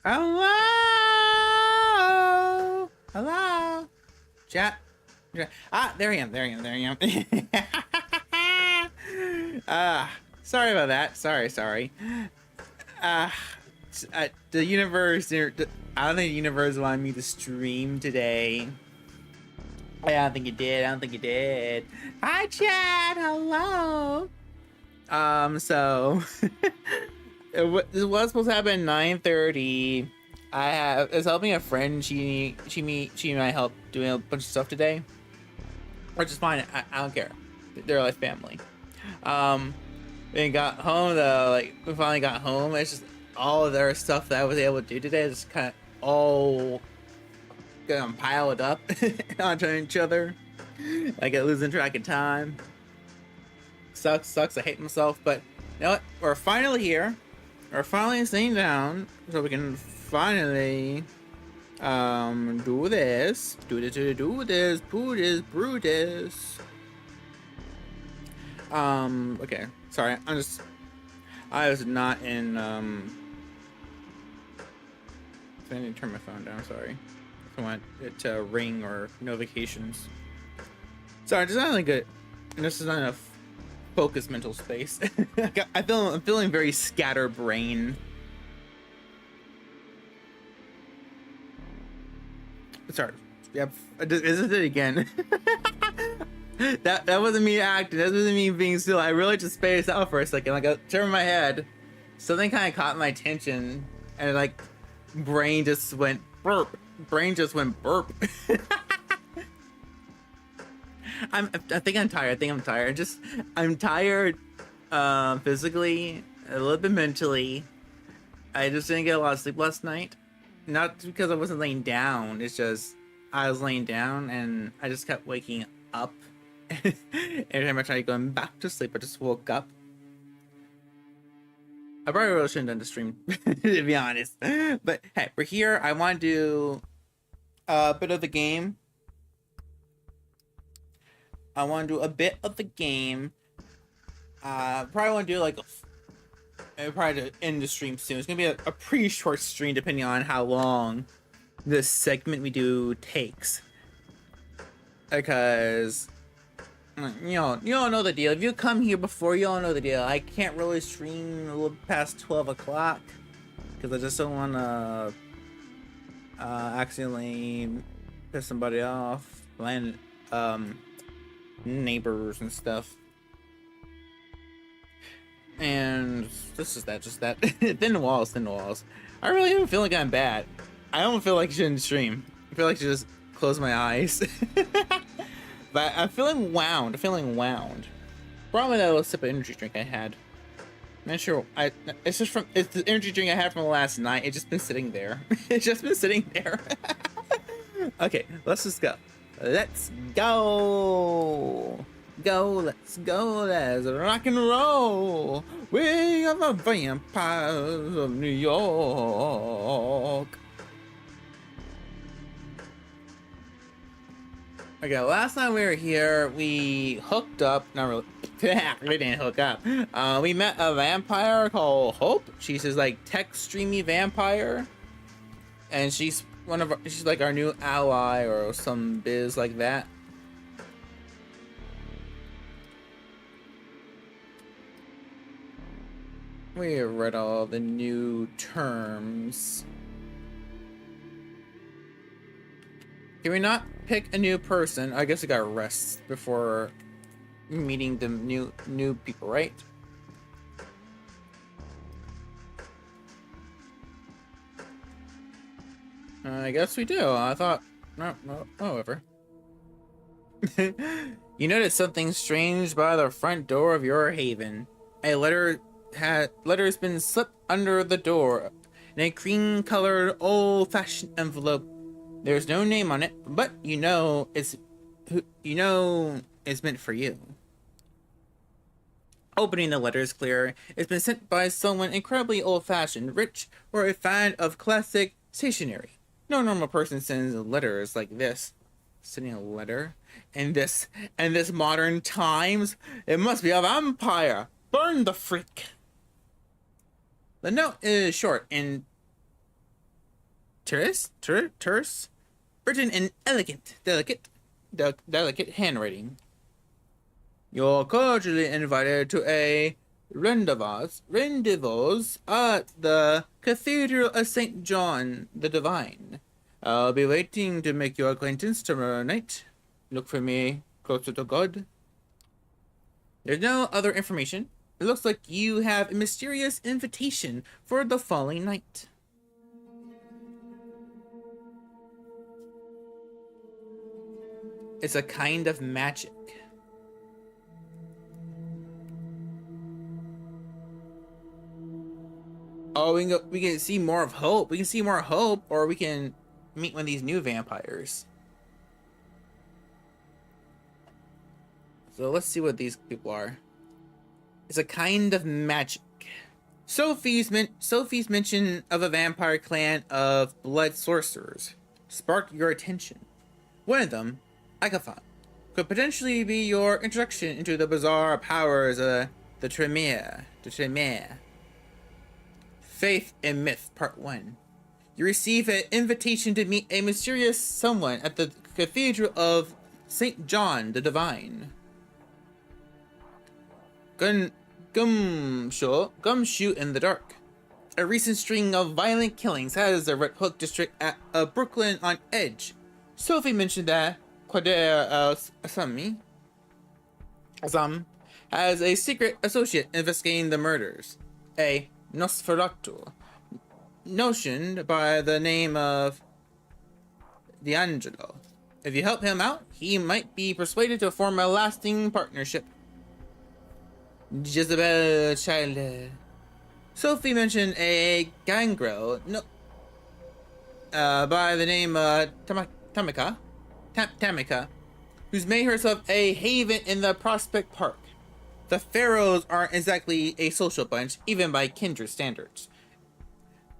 Hello? Hello? Chat? Ah, there I am, there I am, there I am. Sorry about that. Sorry. Uh, the universe, I don't think the universe wanted me to stream today. I don't think it did. Hi, chat. Hello. So this was supposed to happen at 9:30. I was helping a friend. She and I helped doing a bunch of stuff today, which is fine. I don't care. They're like family. We got home though. Like we finally got home. It's just all of their stuff that I was able to do today is kind of all piled up onto each other. Like I losing track of time. Sucks. I hate myself, but you know what? We're finally here. We're finally sitting down so we can finally do this. Okay. Sorry. I was not in I need to turn my phone down, sorry. I want it to ring or notifications. Sorry, just not really good. This is not enough focused mental space. I'm feeling very scatterbrained. Sorry. Yep. Is it again? that wasn't me acting. That wasn't me being still. I really just spaced out for a second. Like I turned my head. Something kind of caught my attention, and like brain just went burp. I think I'm tired. I'm tired physically, a little bit mentally. I just didn't get a lot of sleep last night. Not because I wasn't laying down. It's just I was laying down and I just kept waking up. Every time I tried going back to sleep, I just woke up. I probably really shouldn't have done the stream, to be honest. But hey, we're here. I want to do a bit of the game. Probably want to do like probably to end the stream soon. It's gonna be a pretty short stream depending on how long this segment we do takes. Because you all know the deal. If you come here before, you all know the deal. I can't really stream a little past 12 o'clock because I just don't want to accidentally piss somebody off, neighbors and stuff. And just that thin walls. I really am feeling kind of bad. I don't feel like I shouldn't stream. I feel like I should just close my eyes. But I'm feeling wound. Probably that little sip of energy drink I had. I'm not sure. It's the energy drink I had from last night. It's just been sitting there. Okay, let's just go. Let's go. Let's rock and roll. We are the vampires of New York. Okay, last time we were here, we hooked up. Not really. We didn't hook up. We met a vampire called Hope. She's this like tech streamy vampire, and she's like our new ally or some biz like that. We read all the new terms. Can we not pick a new person? I guess we gotta rest before meeting the new people, right? I guess we do. I thought no, however. You notice something strange by the front door of your haven. A letter has been slipped under the door in a cream-colored, old-fashioned envelope. There's no name on it, but you know it's meant for you. Opening the letter is clear. It's been sent by someone incredibly old-fashioned, rich, or a fan of classic stationery. No normal person sends letters like this. Sending a letter in this modern times? It must be a vampire. Burn the freak. The note is short and terse, written in elegant, delicate handwriting. You're cordially invited to a rendezvous at the Cathedral of St. John the Divine. I'll be waiting to make your acquaintance tomorrow night. Look for me closer to God. There's no other information. It looks like you have a mysterious invitation for the following night. It's a kind of magic. Oh, we can see more of Hope. We can see more Hope, or we can meet one of these new vampires. So let's see what these people are. It's a kind of magic. Sophie's mention of a vampire clan of blood sorcerers sparked your attention. One of them, Agathon, could potentially be your introduction into the bizarre powers of the Tremere. Faith and Myth, Part 1. You receive an invitation to meet a mysterious someone at the Cathedral of St. John the Divine. Gumshoe in the Dark. A recent string of violent killings has the Red Hook district at Brooklyn on edge. Sophie mentioned that Coteries has a secret associate investigating the murders, a Nosferatu, notioned by the name of D'Angelo. If you help him out, he might be persuaded to form a lasting partnership. Jezebel child. Sophie mentioned a gangrel by the name of Tamika, who's made herself a haven in the Prospect Park. The Pharaohs aren't exactly a social bunch, even by kindred standards.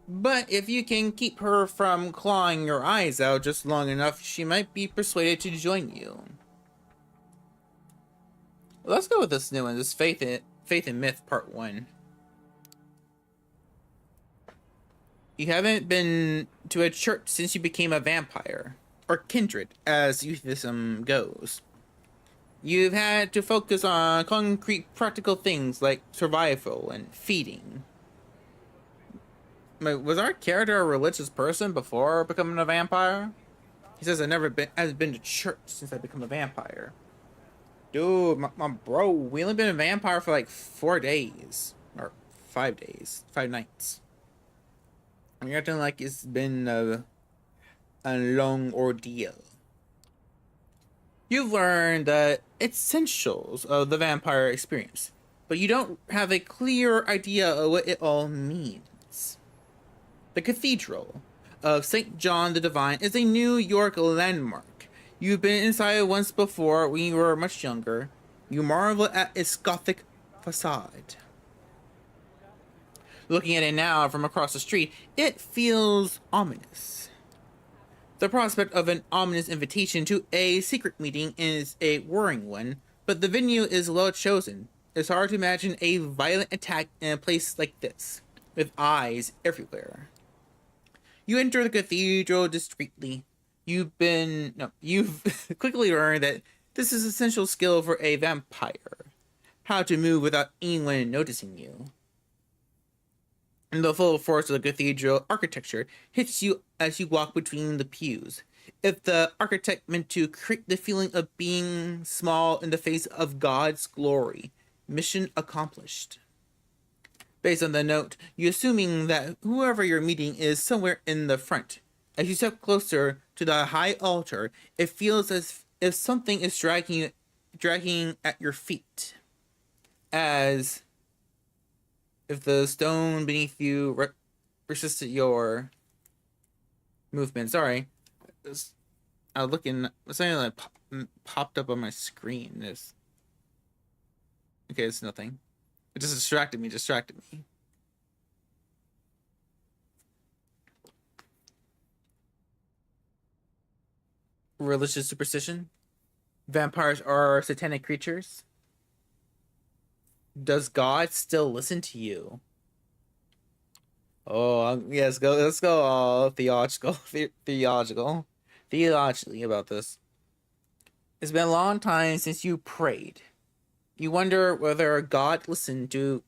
But if you can keep her from clawing your eyes out just long enough, she might be persuaded to join you. Let's go with this new one, this Faith and Myth Part 1. You haven't been to a church since you became a vampire, or kindred, as euphemism goes. You've had to focus on concrete, practical things like survival and feeding. Was our character a religious person before becoming a vampire? He says hasn't been to church since I become a vampire. Dude, my bro, we only been a vampire for like 4 days. Or 5 days. 5 nights. I'm acting like it's been a long ordeal. You've learned the essentials of the vampire experience, but you don't have a clear idea of what it all means. The Cathedral of St. John the Divine is a New York landmark. You've been inside once before when you were much younger. You marvel at its Gothic facade. Looking at it now from across the street, it feels ominous. The prospect of an ominous invitation to a secret meeting is a worrying one, but the venue is well chosen. It's hard to imagine a violent attack in a place like this, with eyes everywhere. You enter the cathedral discreetly. You've quickly learned that this is an essential skill for a vampire. How to move without anyone noticing you. And the full force of the cathedral architecture hits you as you walk between the pews. If the architect meant to create the feeling of being small in the face of God's glory, mission accomplished. Based on the note, you're assuming that whoever you're meeting is somewhere in the front. As you step closer to the high altar, it feels as if something is dragging at your feet. As if the stone beneath you resisted your movement. Sorry. I was looking, something that popped up on my screen. Okay, it's nothing. It just distracted me. Religious superstition? Vampires are satanic creatures? Does God still listen to you? Oh, yes, go. Let's go. Theological, theologically about this. It's been a long time since you prayed. You wonder whether God listened to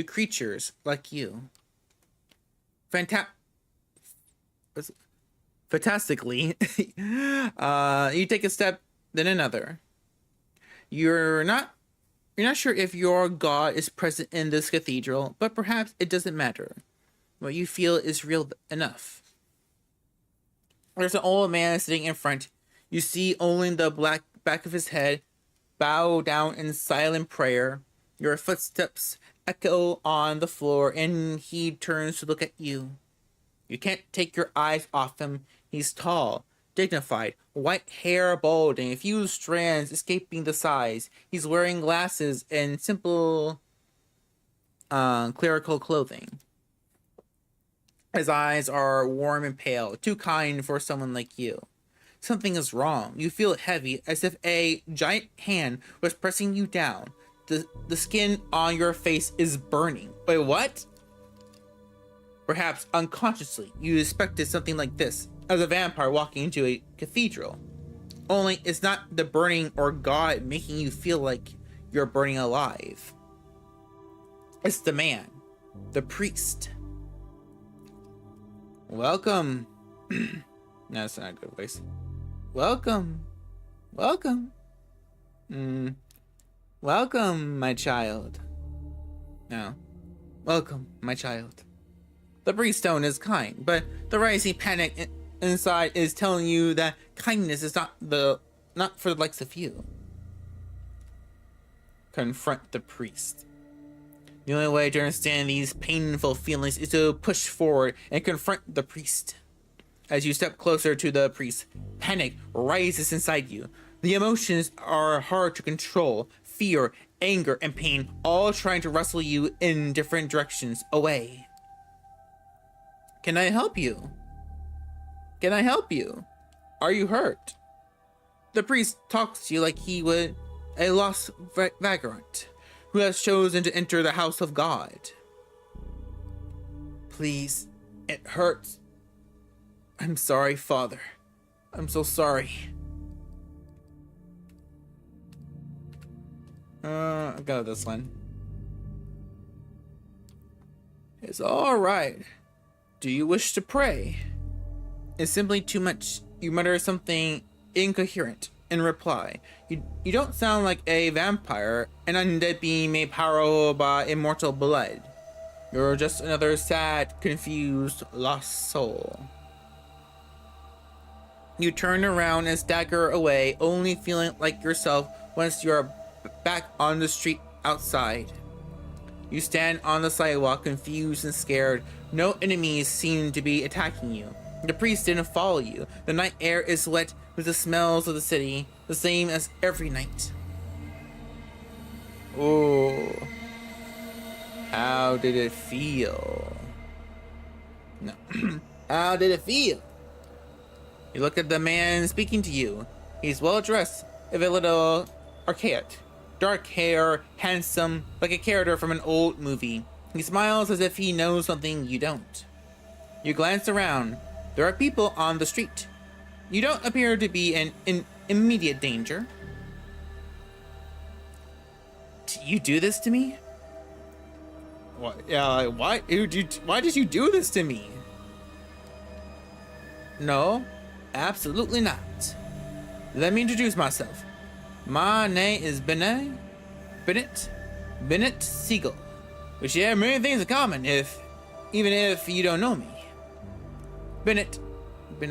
creatures like you. Fanta- Fantastically, you take a step, then another. You're not you're not sure if your God is present in this cathedral, but perhaps it doesn't matter. What you feel is real enough. There's an old man sitting in front. You see only the black back of his head, bow down in silent prayer. Your footsteps echo on the floor, and he turns to look at you. You can't take your eyes off him. He's tall, dignified, white hair balding, a few strands escaping the sides. He's wearing glasses and simple clerical clothing. His eyes are warm and pale, too kind for someone like you. Something is wrong. You feel heavy, as if a giant hand was pressing you down. The skin on your face is burning. Wait, what? Perhaps unconsciously, you expected something like this, as a vampire walking into a cathedral. Only it's not the burning or God making you feel like you're burning alive. It's the man, the priest. Welcome. No, that's not a good voice. Welcome. Welcome. Welcome, my child. No. Welcome, my child. The priest's tone is kind, but the rising panic inside is telling you that kindness is not for the likes of you. Confront the priest. The only way to understand these painful feelings is to push forward and confront the priest. As you step closer to the priest, panic rises inside you. The emotions are hard to control. Fear, anger, and pain all trying to wrestle you in different directions away. Can I help you? Can I help you? Are you hurt? The priest talks to you like he would a lost vagrant who has chosen to enter the house of God. Please, it hurts. I'm sorry, Father. I'm so sorry. I got this one. It's all right. Do you wish to pray? It's simply too much. You mutter something incoherent in reply. You don't sound like a vampire, an undead being made powerful by immortal blood. You're just another sad, confused, lost soul. You turn around and stagger away, only feeling like yourself once you're back on the street outside. You stand on the sidewalk, confused and scared. No enemies seem to be attacking you. The priest didn't follow you. The night air is wet with the smells of the city, the same as every night. Oh, how did it feel? No. How did it feel? You look at the man speaking to you. He's well dressed, if a little archaic. Dark hair, handsome, like a character from an old movie. He smiles as if he knows something you don't. You glance around. There are people on the street. You don't appear to be in immediate danger. You do this to me? What? Yeah. Why did you do this to me? No, absolutely not. Let me introduce myself. My name is Bennett Siegel. We share many things in common, even if you don't know me. Bennett, is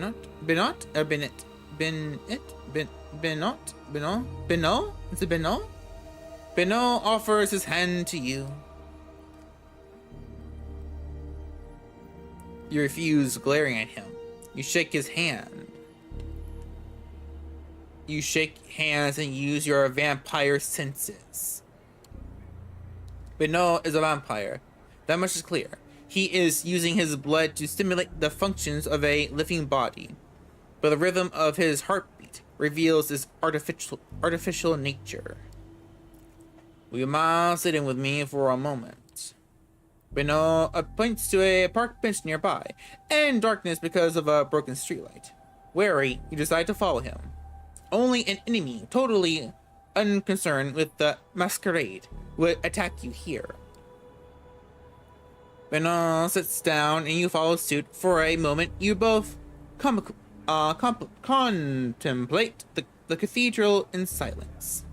it Bennett? Bennett offers his hand to you. You refuse, glaring at him. You shake his hand. You shake hands and use your vampire senses. Bennett is a vampire. That much is clear. He is using his blood to stimulate the functions of a living body. But the rhythm of his heartbeat reveals his artificial nature. Will you mind sitting with me for a moment? Bernal points to a park bench nearby, and darkness because of a broken streetlight. Wary, you decide to follow him. Only an enemy, totally unconcerned with the Masquerade, would attack you here. Bernal sits down and you follow suit. For a moment, you both contemplate the cathedral in silence.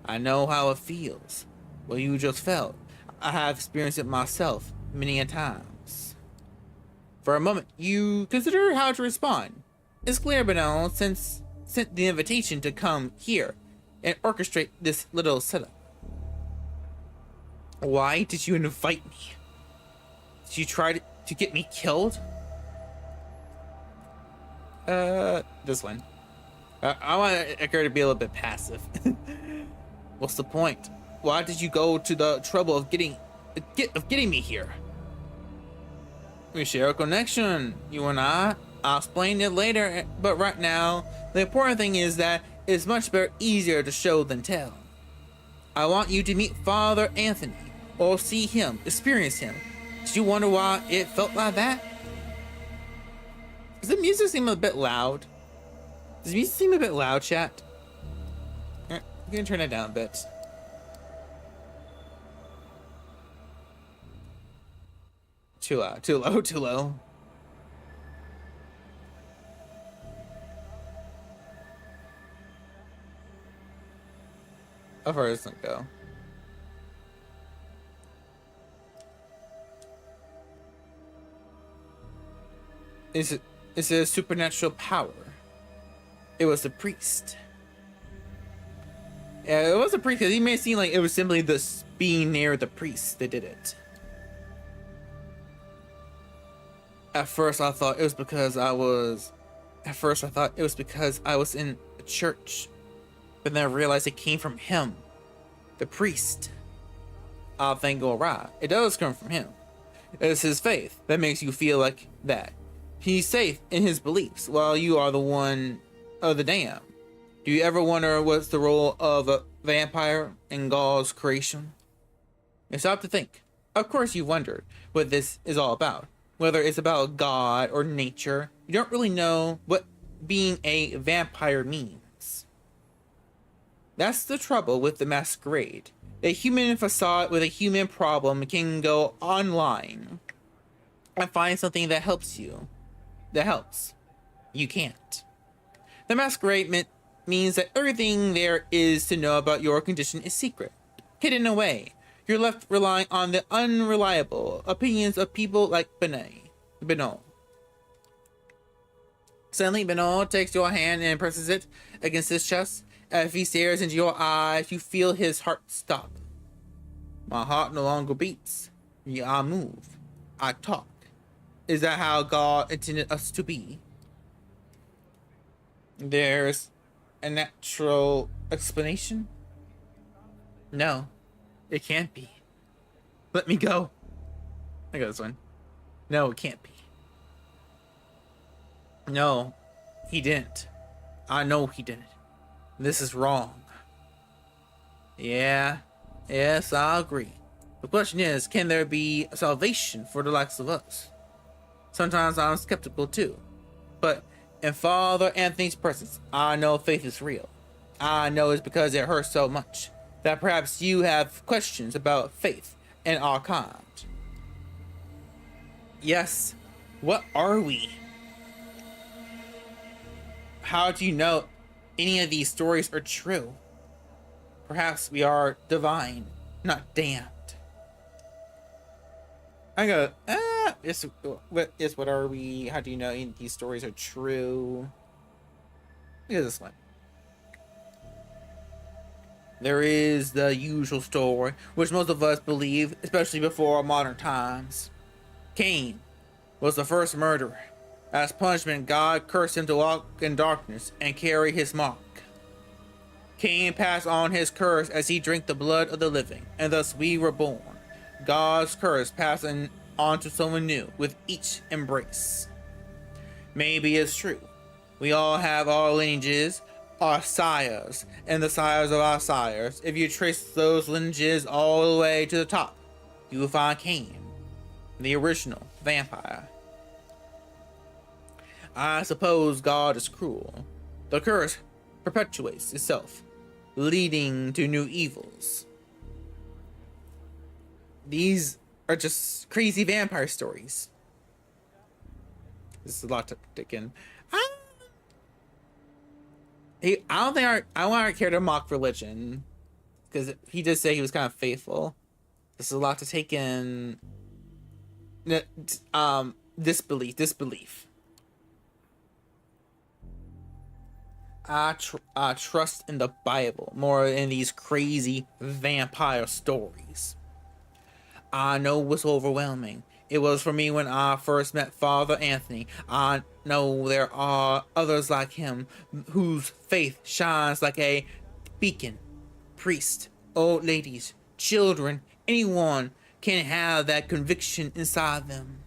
I know how it feels. What you just felt. I have experienced it myself many a times. For a moment, you consider how to respond. It's clear Bernal sent the invitation to come here and orchestrate this little setup. Why did you invite me? Did you try to get me killed? This one. I want Edgar to be a little bit passive. What's the point? Why did you go to the trouble of getting me here? We share a connection, you and I. I'll explain it later, but right now, the important thing is that it's much easier to show than tell. I want you to meet Father Anthony, or see him, experience him. Did you wonder why it felt like that? Does the music seem a bit loud? Does the music seem a bit loud, chat? I'm gonna turn it down a bit. Too loud, too low, too low. How far does it go? Is it a supernatural power? It was the priest. Yeah, it was a priest, because he made it seem like it was simply this being near the priest that did it. At first I thought it was because I was in a church. But then I realized it came from him. The priest. I'll think all right. It does come from him. It's his faith that makes you feel like that. He's safe in his beliefs, while you are the one of the damned. Do you ever wonder what's the role of a vampire in God's creation? You stop to think. Of course you wondered what this is all about. Whether it's about God or nature, you don't really know what being a vampire means. That's the trouble with the Masquerade. A human facade with a human problem can go online and find something that helps you. That helps. You can't. The Masquerade means that everything there is to know about your condition is secret, hidden away. You're left relying on the unreliable opinions of people like Bernal. Suddenly, Bernal takes your hand and presses it against his chest. As he stares into your eyes, you feel his heart stop. My heart no longer beats. I move. I talk. Is that how God intended us to be? There's a natural explanation? No, it can't be. Let me go. I got this one. No, it can't be. No, he didn't. I know he didn't. This is wrong. Yeah, yes, I agree. The question is, can there be salvation for the likes of us? Sometimes I'm skeptical too. But in Father Anthony's presence, I know faith is real. I know it's because it hurts so much that perhaps you have questions about faith and our kind. Yes, what are we? How do you know any of these stories are true? Perhaps we are divine, not damned. I go, what are we? How do you know any of these stories are true? Look at this one. There is the usual story, which most of us believe, especially before modern times. Cain was the first murderer. As punishment, God cursed him to walk in darkness and carry his mark. Cain passed on his curse as he drank the blood of the living, and thus we were born. God's curse passing on to someone new with each embrace. Maybe it's true. We all have our lineages, our sires, and the sires of our sires. If you trace those lineages all the way to the top, you will find Cain, the original vampire. I suppose God is cruel. The curse perpetuates itself, leading to new evils. These are just crazy vampire stories. This is a lot to take in. I don't think I want to care to mock religion, because he did say he was kind of faithful. This is a lot to take in. Disbelief. I trust in the Bible more than these crazy vampire stories. I know what's overwhelming. It was for me when I first met Father Anthony. I know there are others like him whose faith shines like a beacon. Priests, old ladies, children, anyone can have that conviction inside them.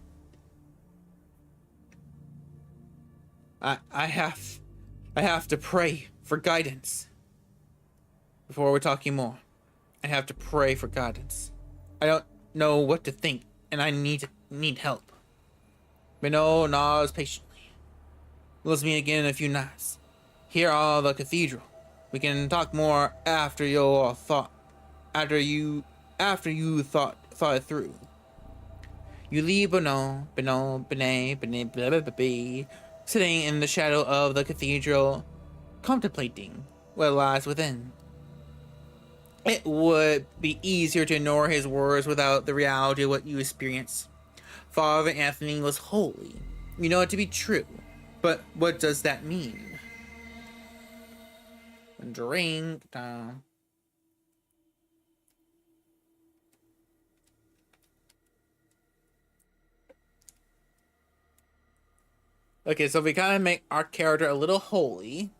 I have to pray for guidance. Before we're talking more, I have to pray for guidance. I don't know what to think, and I need help. Minot nods patiently. We'll meet again in a few nights. Here are the cathedral. We can talk more after you thought it through. You leave Benet, sitting in the shadow of the cathedral, contemplating what lies within. It would be easier to ignore his words without the reality of what you experience. Father Anthony was holy. You know it to be true. But what does that mean? Drink time. Okay, so we kind of make our character a little holy.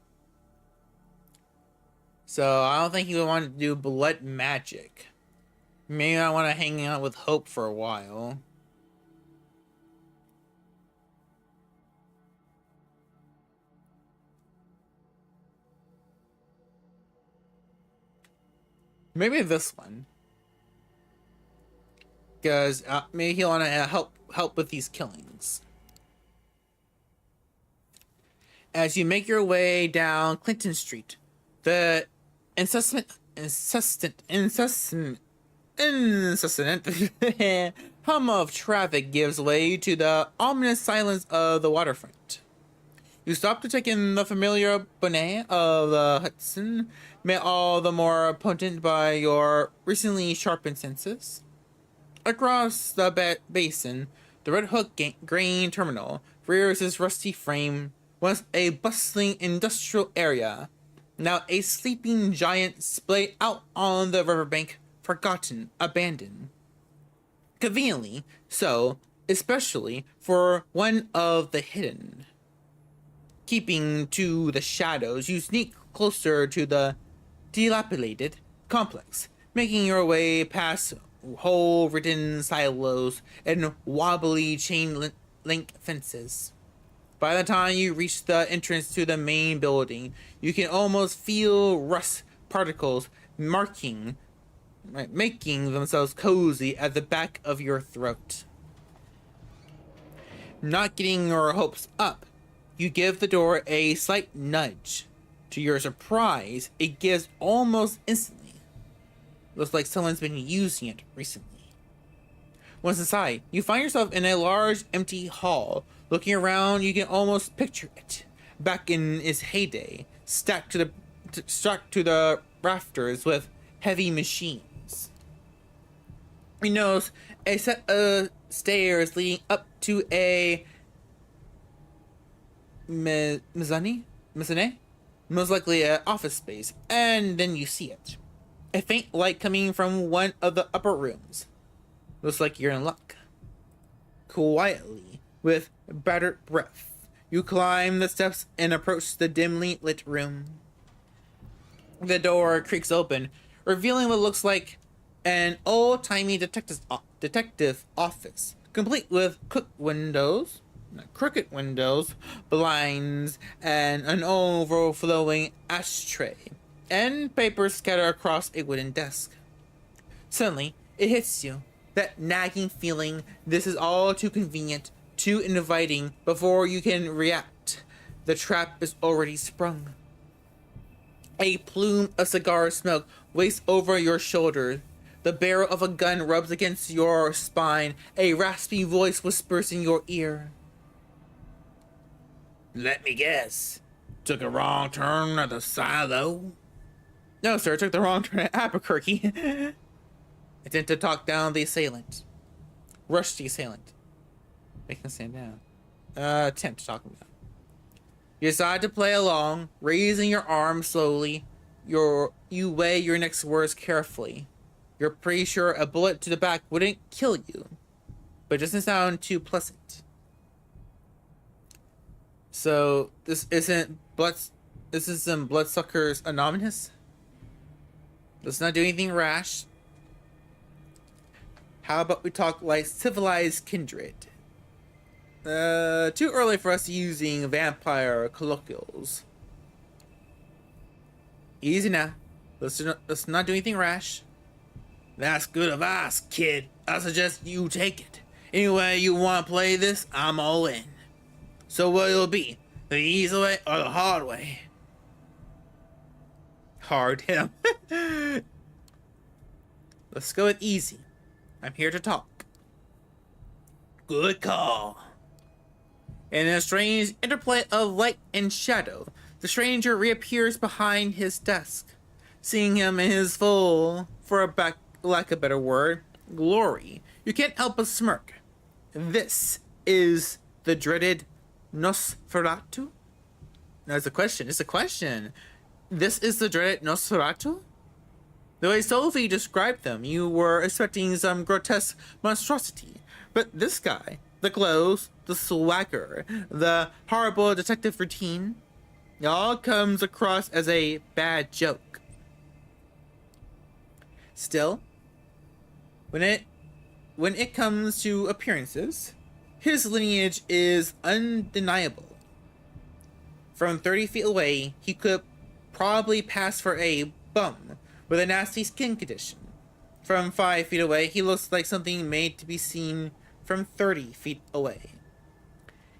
So I don't think he would want to do blood magic. Maybe I want to hang out with Hope for a while. Maybe this one. Because maybe he'll want to help with these killings. As you make your way down Clinton Street, the incessant hum of traffic gives way to the ominous silence of the waterfront. You stop to take in the familiar bonnet of the Hudson, made all the more potent by your recently sharpened senses. Across the basin, the Red Hook grain terminal rears its rusty frame, once a bustling industrial area, now a sleeping giant splayed out on the riverbank, forgotten, abandoned. Conveniently so, especially for one of the hidden. Keeping to the shadows, you sneak closer to the dilapidated complex, making your way past hole-ridden silos and wobbly chain-link fences. By the time you reach the entrance to the main building, you can almost feel rust particles making themselves cozy at the back of your throat. Not getting your hopes up, you give the door a slight nudge. To your surprise, it gives almost instantly. Looks like someone's been using it recently. Once inside, you find yourself in a large, empty hall. Looking around, you can almost picture it, back in its heyday, stuck to the rafters with heavy machines. You notice a set of stairs leading up to a mezzanine, most likely an office space, and then you see it. A faint light coming from one of the upper rooms. Looks like you're in luck. Quietly, with bated breath, you climb the steps and approach the dimly lit room. The door creaks open, revealing what looks like an old-timey detective office, complete with crooked windows, blinds, and an overflowing ashtray, and papers scattered across a wooden desk. Suddenly, it hits you. That nagging feeling, this is all too convenient, too inviting before you can react. The trap is already sprung. A plume of cigar smoke wastes over your shoulder. The barrel of a gun rubs against your spine. A raspy voice whispers in your ear. Let me guess. Took a wrong turn at the silo? No, sir, took the wrong turn at Albuquerque. Attempt to talk down the assailant. Rush the assailant. Make him stand down. Attempt to talk him down. You decide to play along, raising your arm slowly. You weigh your next words carefully. You're pretty sure a bullet to the back wouldn't kill you, but it doesn't sound too pleasant. So this isn't Bloodsuckers Anonymous. Let's not do anything rash. How about we talk like civilized kindred? Too early for us using vampire colloquials. Easy now. Let's not do anything rash. That's good advice, kid. I suggest you take it. Anyway you want to play this, I'm all in. So what it'll be? The easy way or the hard way? Hard him. Let's go with easy. I'm here to talk. Good call. In a strange interplay of light and shadow, the stranger reappears behind his desk. Seeing him in his full, lack of a better word, glory, you can't help but smirk. This is the dreaded Nosferatu? No, it's a question. It's a question. This is the dreaded Nosferatu? The way Sophie described them, you were expecting some grotesque monstrosity. But this guy, the clothes, the swagger, the horrible detective routine, it all comes across as a bad joke. Still, when it comes to appearances, his lineage is undeniable. From 30 feet away, he could probably pass for a bum with a nasty skin condition. From 5 feet away, he looks like something made to be seen from 30 feet away.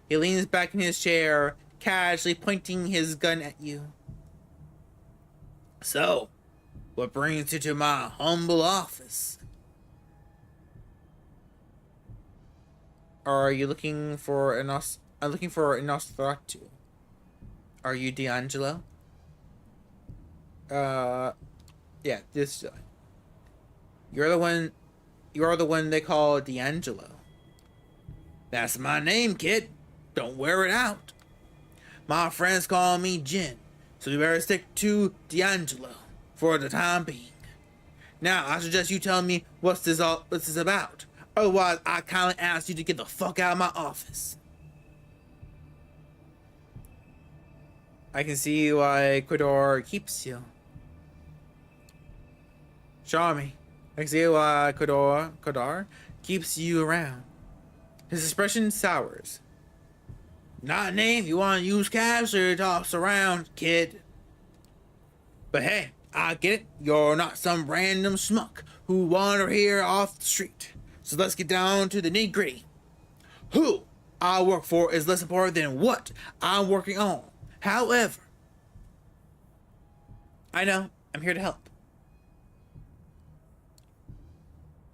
He leans back in his chair, casually pointing his gun at you. So, what brings you to my humble office? Are you looking for a Nosferatu? Are you D'Angelo? Yeah, this. You're the one they call D'Angelo. That's my name, kid. Don't wear it out. My friends call me Jin, so you better stick to D'Angelo for the time being. Now, I suggest you tell me what's this about. Otherwise, I kindly ask you to get the fuck out of my office. I can see why Quador keeps you. Charming. I can see why Quador keeps you around. His expression sours. Not a name you want to use casually to toss around, kid. But hey, I get it. You're not some random schmuck who wander here off the street. So let's get down to the nitty-gritty. Who I work for is less important than what I'm working on. However, I know, I'm here to help.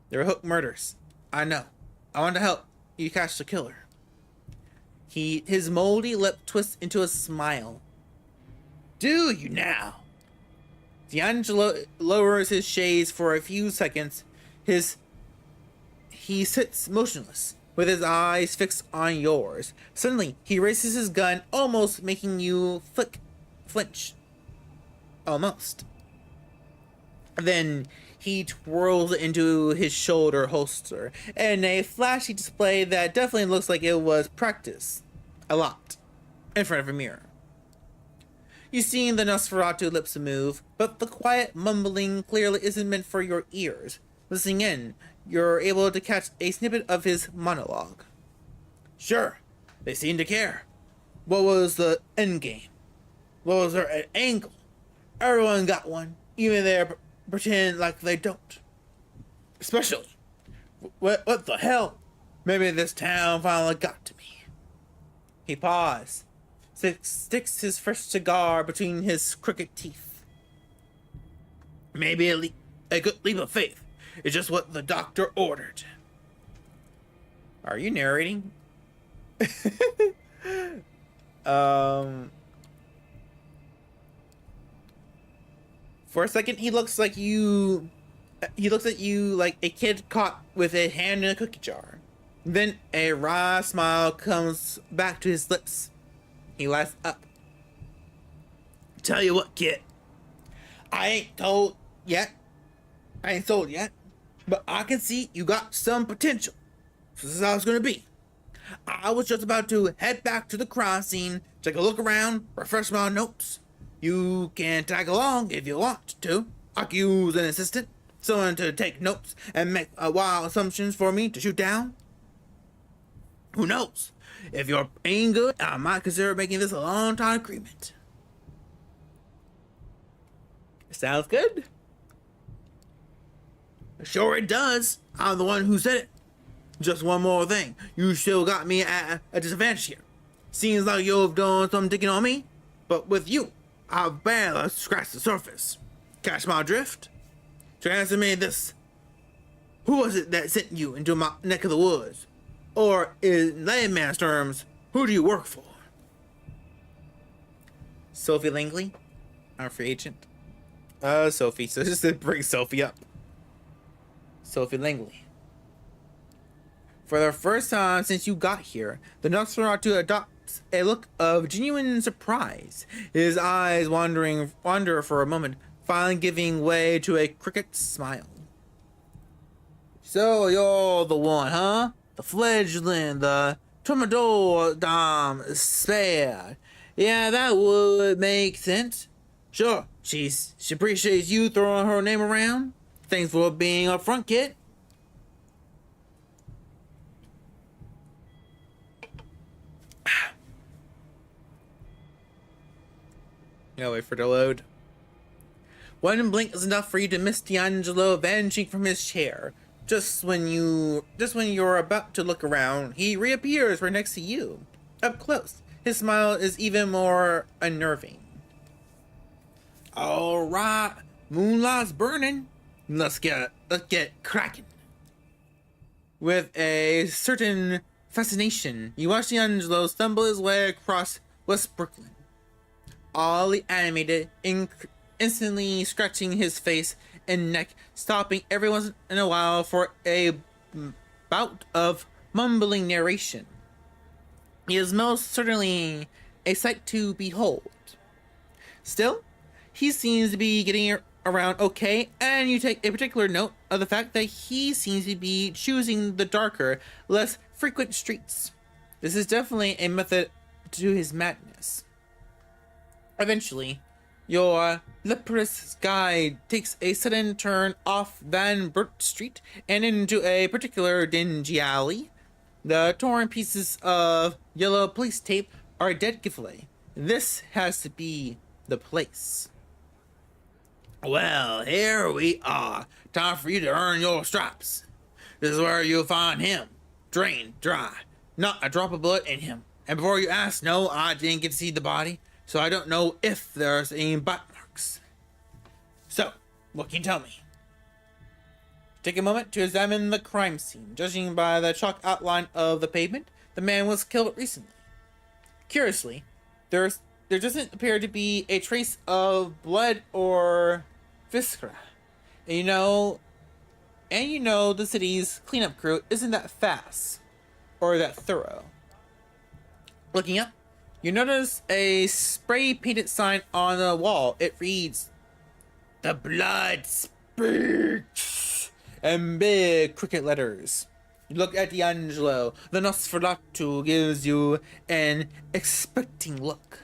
There were Hook murders. I know. I want to help you catch the killer. His moldy lip twists into a smile. Do you now? D'Angelo lowers his shades for a few seconds. He sits motionless, with his eyes fixed on yours. Suddenly, he raises his gun, almost making you flinch. Almost. Then he twirls it into his shoulder holster, in a flashy display that definitely looks like it was practiced a lot in front of a mirror. You see the Nosferatu lips move, but the quiet mumbling clearly isn't meant for your ears. Listening in, you're able to catch a snippet of his monologue. Sure, they seem to care. What was the end game? What was their angle? Everyone got one, even they pretend like they don't. Especially What the hell? Maybe this town finally got to me. He paused, sticks his fresh cigar between his crooked teeth. Maybe a good leap of faith is just what the doctor ordered. Are you narrating? For a second, he looks at you like a kid caught with a hand in a cookie jar. Then a wry smile comes back to his lips. He lights up. Tell you what, kid. I ain't told yet. But I can see you got some potential. So this is how it's gonna be. I was just about to head back to the crime scene, take a look around, refresh my notes. You can tag along if you want to. I can use an assistant, someone to take notes and make wild assumptions for me to shoot down. Who knows? If you're ain't good, I might consider making this a long-time agreement. Sounds good. Sure it does. I'm the one who said it. Just one more thing. You still got me at a disadvantage here. Seems like you've done some digging on me, but with you, I've barely scratched the surface. Catch my drift? To answer me this, who was it that sent you into my neck of the woods? Or in layman's terms, who do you work for? Sophie Langley, our free agent. Sophie. So just to bring Sophie up. Sophie Langley. For the first time since you got here, the Nosferatu adopts a look of genuine surprise. His eyes wander for a moment, finally giving way to a cricket smile. So you're the one, huh? The fledgling, the Tomador Dame Spare. Yeah, that would make sense. Sure, she appreciates you throwing her name around. Thanks for being upfront, kid. Yeah, wait for it to load. One blink is enough for you to miss D'Angelo vanishing from his chair. Just when you're about to look around, he reappears right next to you. Up close, his smile is even more unnerving. All right, moonlight's burning. Let's get cracking. With a certain fascination, you watch D'Angelo stumble his way across West Brooklyn, all animated, instantly scratching his face and neck, stopping every once in a while for a bout of mumbling narration. He is most certainly a sight to behold. Still, he seems to be getting around okay, and you take a particular note of the fact that he seems to be choosing the darker, less frequent streets. This is definitely a method to his madness. Eventually, your leprous guide takes a sudden turn off Van Burt Street and into a particular dingy alley. The torn pieces of yellow police tape are a dead giveaway. This has to be the place. Well, here we are. Time for you to earn your stripes. This is where you'll find him. Drained dry. Not a drop of blood in him. And before you ask, no, I didn't get to see the body, so I don't know if there's any bite marks. So, what can you tell me? Take a moment to examine the crime scene. Judging by the chalk outline of the pavement, the man was killed recently. Curiously, there doesn't appear to be a trace of blood or viscera. And you know the city's cleanup crew isn't that fast or that thorough. Looking up, you notice a spray-painted sign on the wall. It reads, "The blood speaks," in big cricket letters. You look at D'Angelo. The Nosferatu gives you an expecting look.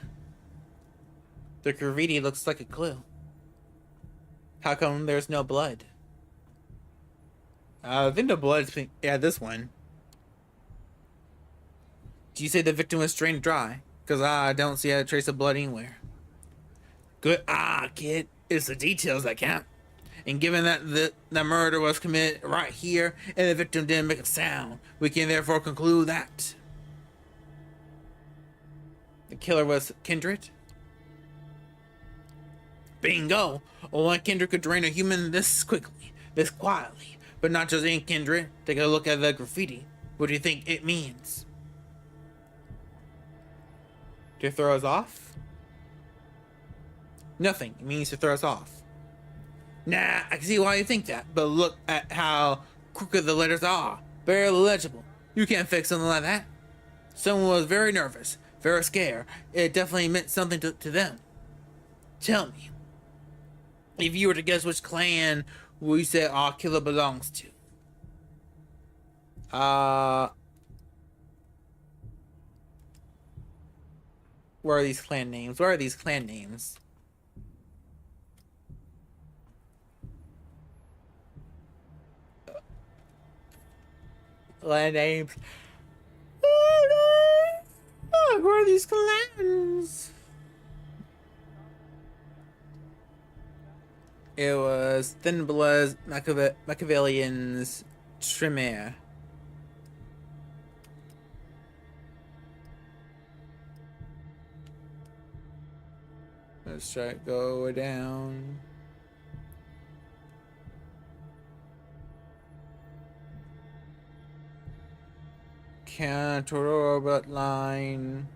The graffiti looks like a clue. How come there's no blood? I think the blood's pink. Yeah, this one. Do you say the victim was drained dry? Because I don't see a trace of blood anywhere. Good eye, kid. It's the details that count. And given that the murder was committed right here and the victim didn't make a sound, we can therefore conclude that the killer was Kindred. Bingo! Only Kindred could drain a human this quickly, this quietly. But not just any Kindred. Take a look at the graffiti. What do you think it means? To throw us off? Nothing. It means to throw us off. Nah, I can see why you think that, but look at how crooked the letters are. Very legible. You can't fix something like that. Someone was very nervous, very scared. It definitely meant something to them. Tell me, if you were to guess which clan we say our killer belongs to. Where are these clan names? Where are these clan names? Clan names. Oh, where are these clans? It was Thin Bloods, Machiavellians, Tremere. Let's try to go down. Counter bloodline.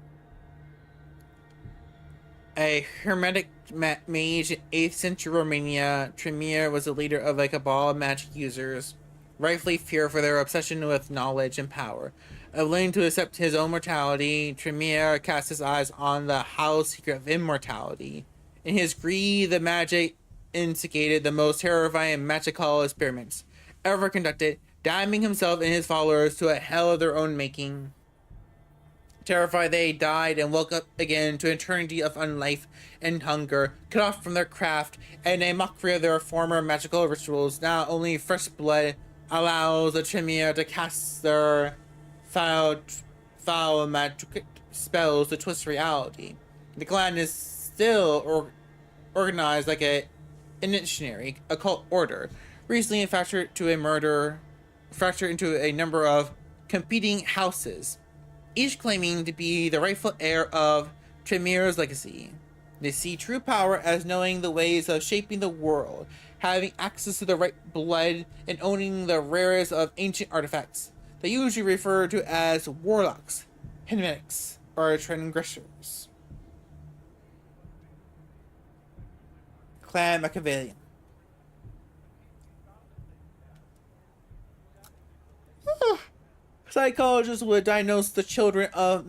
A hermetic mage in 8th century Romania, Tremere was the leader of a cabal of magic users, rightfully feared for their obsession with knowledge and power. Unwilling to accept his own mortality, Tremere cast his eyes on the hollow secret of immortality. In his greed, the magic instigated the most terrifying magical experiments ever conducted, damning himself and his followers to a hell of their own making. Terrified, they died and woke up again to an eternity of unlife and hunger, cut off from their craft, and a mockery of their former magical rituals. Now only fresh blood allows the Tremere to cast their foul magic spells to twist reality. The clan is still organized like a initiatory occult order, recently fractured into a number of competing houses, each claiming to be the rightful heir of Tremere's legacy. They see true power as knowing the ways of shaping the world, having access to the right blood, and owning the rarest of ancient artifacts. They usually refer to as warlocks, hermetics, or transgressors. Clan Machiavellian. Psychologists would diagnose the children of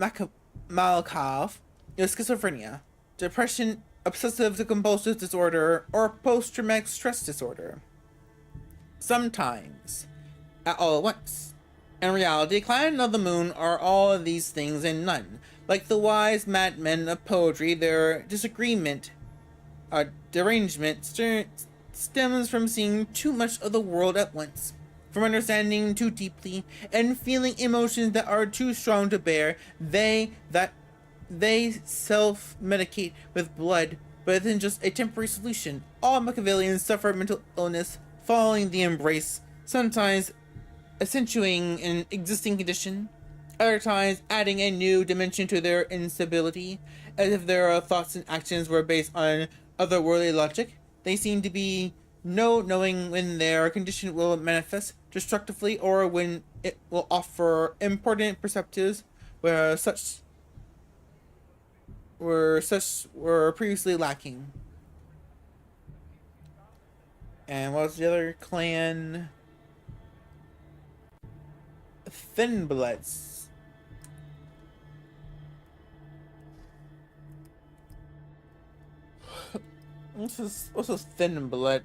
Malakov with schizophrenia, depression, obsessive compulsive disorder, or post-traumatic stress disorder. Sometimes, at all at once. In reality, Clan of the Moon are all of these things and none. Like the wise madmen of poetry, their derangement stems from seeing too much of the world at once, from understanding too deeply, and feeling emotions that are too strong to bear. They self-medicate with blood, but isn't just a temporary solution. All Machiavellians suffer mental illness following the embrace, sometimes accentuating an existing condition, other times adding a new dimension to their instability, as if their thoughts and actions were based on otherworldly logic. They seem to be no knowing when their condition will manifest destructively or when it will offer important perspectives where such were previously lacking. And what was the other clan? Thin Bloods. What's this Thin Blood?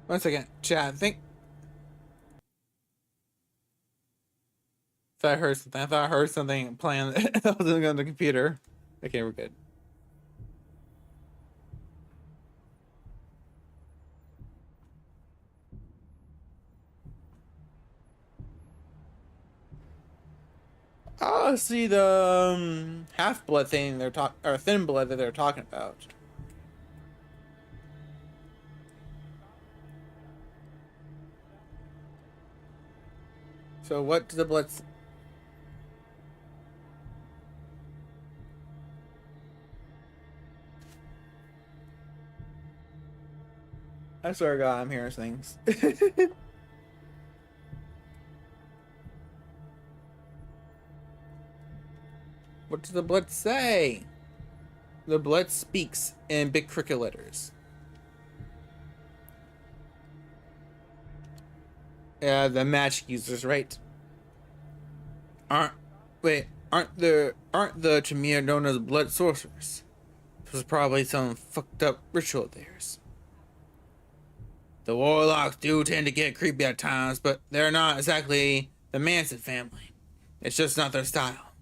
One second, chat. I think Thought I heard something. I thought I heard something playing that wasn't on the computer. Okay, we're good. Oh, see the half blood thing they're talking, or thin blood that they're talking about. So what do the bloods? I swear to God, I'm hearing things. What does the blood say? The blood speaks in big cricket letters. Yeah, the magic users, right? Aren't the Tremere known as blood sorcerers? This was probably some fucked up ritual of theirs. The warlocks do tend to get creepy at times, but they're not exactly the Manson family. It's just not their style.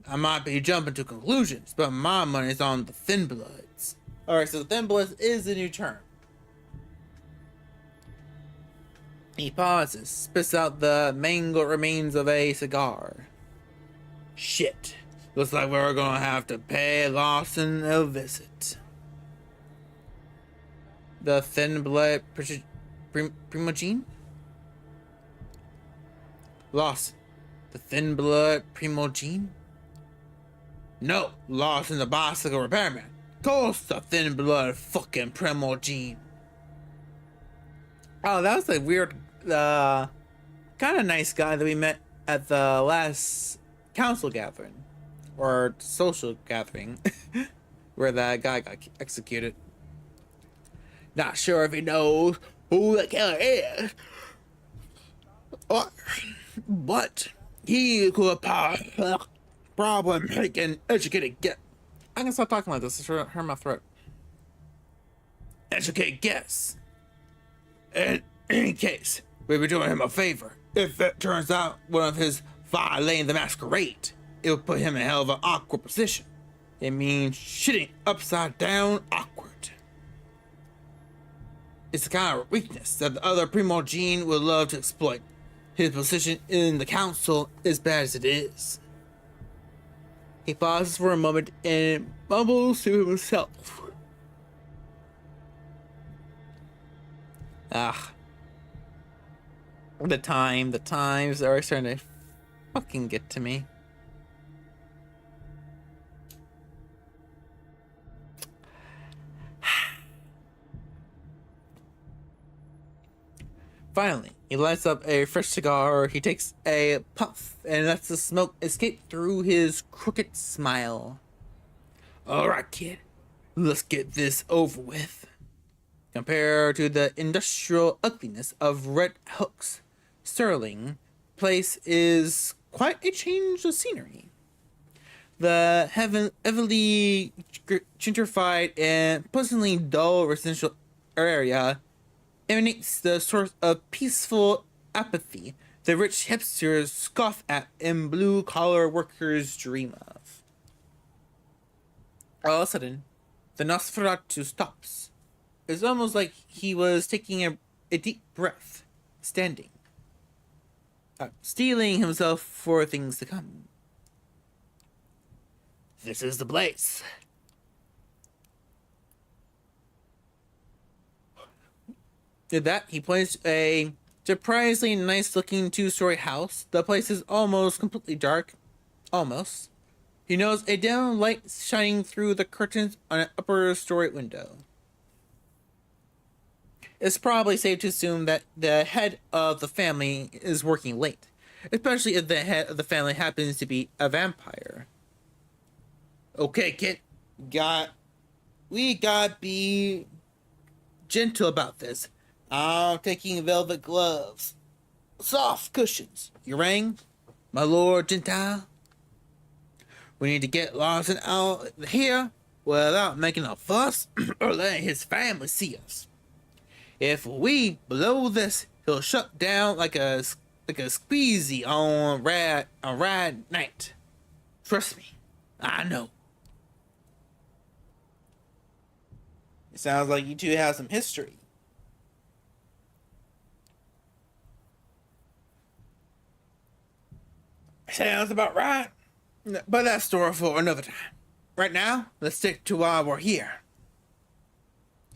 I might be jumping to conclusions, but my money's on the Thin Bloods. Alright, so Thin Bloods is the new term. He pauses, spits out the mangled remains of a cigar. Shit. Looks like we're gonna have to pay Lawson a visit. The Thin Blood Primogene? Lawson. The Thin Blood Primogene? No, Lawson the bicycle repairman. Of course the Thin Blood fucking Primogene. Oh, that was a weird, kind of nice guy that we met at the last council gathering. Or social gathering. Where that guy got executed. Not sure if he knows who the killer is. But he could probably make an educated guess. I'm gonna stop talking like this. It's hurt my throat. Educated guess. In any case, we'll be doing him a favor. If it turns out one of his violating the Masquerade, it will put him in a hell of an awkward position. It means shitting upside down awkward. It's the kind of weakness that the other Primogene would love to exploit. His position in the council, as bad as it is. He pauses for a moment and mumbles to himself. The times are starting to fucking get to me. Finally, he lights up a fresh cigar, he takes a puff, and lets the smoke escape through his crooked smile. Alright, kid, let's get this over with. Compared to the industrial ugliness of Red Hook's Sterling place is quite a change of scenery. The heavily gentrified and pleasantly dull residential area emanates the source of peaceful apathy the rich hipsters scoff at and blue-collar workers dream of. All of a sudden, the Nosferatu stops. It's almost like he was taking a deep breath, standing, steeling himself for things to come. This is the place. Did that, he points to a surprisingly nice-looking two-story house. The place is almost completely dark. Almost. He knows a dim light shining through the curtains on an upper story window. It's probably safe to assume that the head of the family is working late, especially if the head of the family happens to be a vampire. Okay, kid, we gotta be gentle about this. I'm taking velvet gloves, soft cushions. You rang, my lord Gentile? We need to get Lawson out here without making a fuss or letting his family see us. If we blow this, he'll shut down like a like a squeezy on a rad night. Trust me, I know. It sounds like you two have some history. Sounds about right. But that's story for another time. Right now, let's stick to why we're here.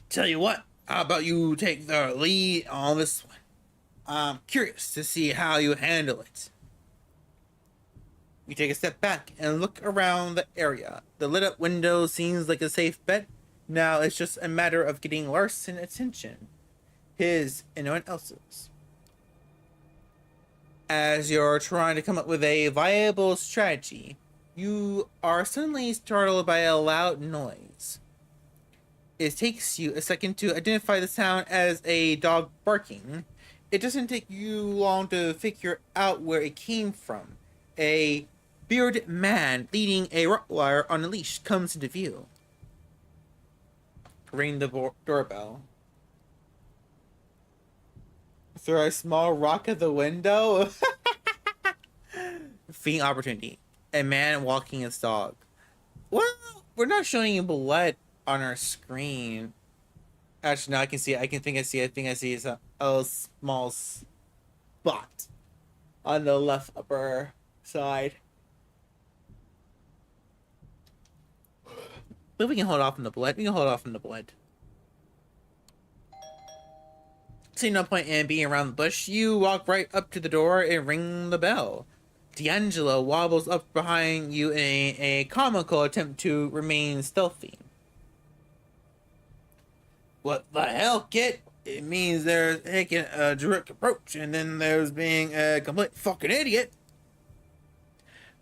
Tell you what, how about you take the lead on this one? I'm curious to see how you handle it. You take a step back and look around the area. The lit up window seems like a safe bet. Now it's just a matter of getting Larson attention. His and no one else's. As you're trying to come up with a viable strategy, you are suddenly startled by a loud noise. It takes you a second to identify the sound as a dog barking. It doesn't take you long to figure out where it came from. A bearded man leading a Rottweiler on a leash comes into view. Ring the doorbell. Throw a small rock at the window. Feeding opportunity. A man walking his dog. Well, we're not showing you blood on our screen. Actually, no, I can see it. I think I see a small spot on the left upper side. But we can hold off on the blood. Seeing no point in being around the bush, you walk right up to the door and ring the bell. D'Angelo wobbles up behind you in a comical attempt to remain stealthy. What the hell, kid? It means there's taking a direct approach, and then there's being a complete fucking idiot.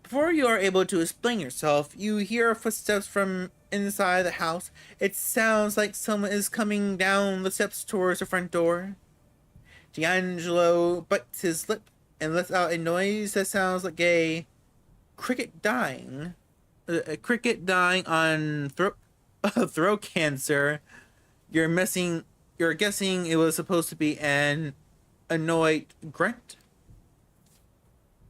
Before you are able to explain yourself, you hear footsteps from inside the house. It sounds like someone is coming down the steps towards the front door. D'Angelo bites his lip and lets out a noise that sounds like a cricket dying. A cricket dying on throat cancer. You're guessing it was supposed to be an annoyed grunt.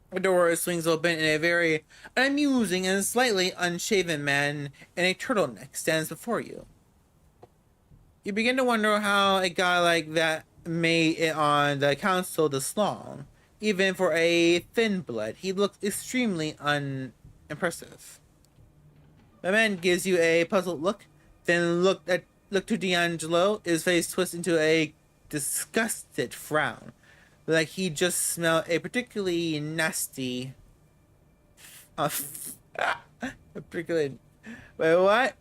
The door swings open and a very unamusing and slightly unshaven man in a turtleneck stands before you. You begin to wonder how a guy like that made it on the council this long. Even for a thin blood, he looks extremely unimpressive. The man gives you a puzzled look, then look to D'Angelo, his face twists into a disgusted frown. Like he just smelled a particularly nasty... particularly... Wait, what?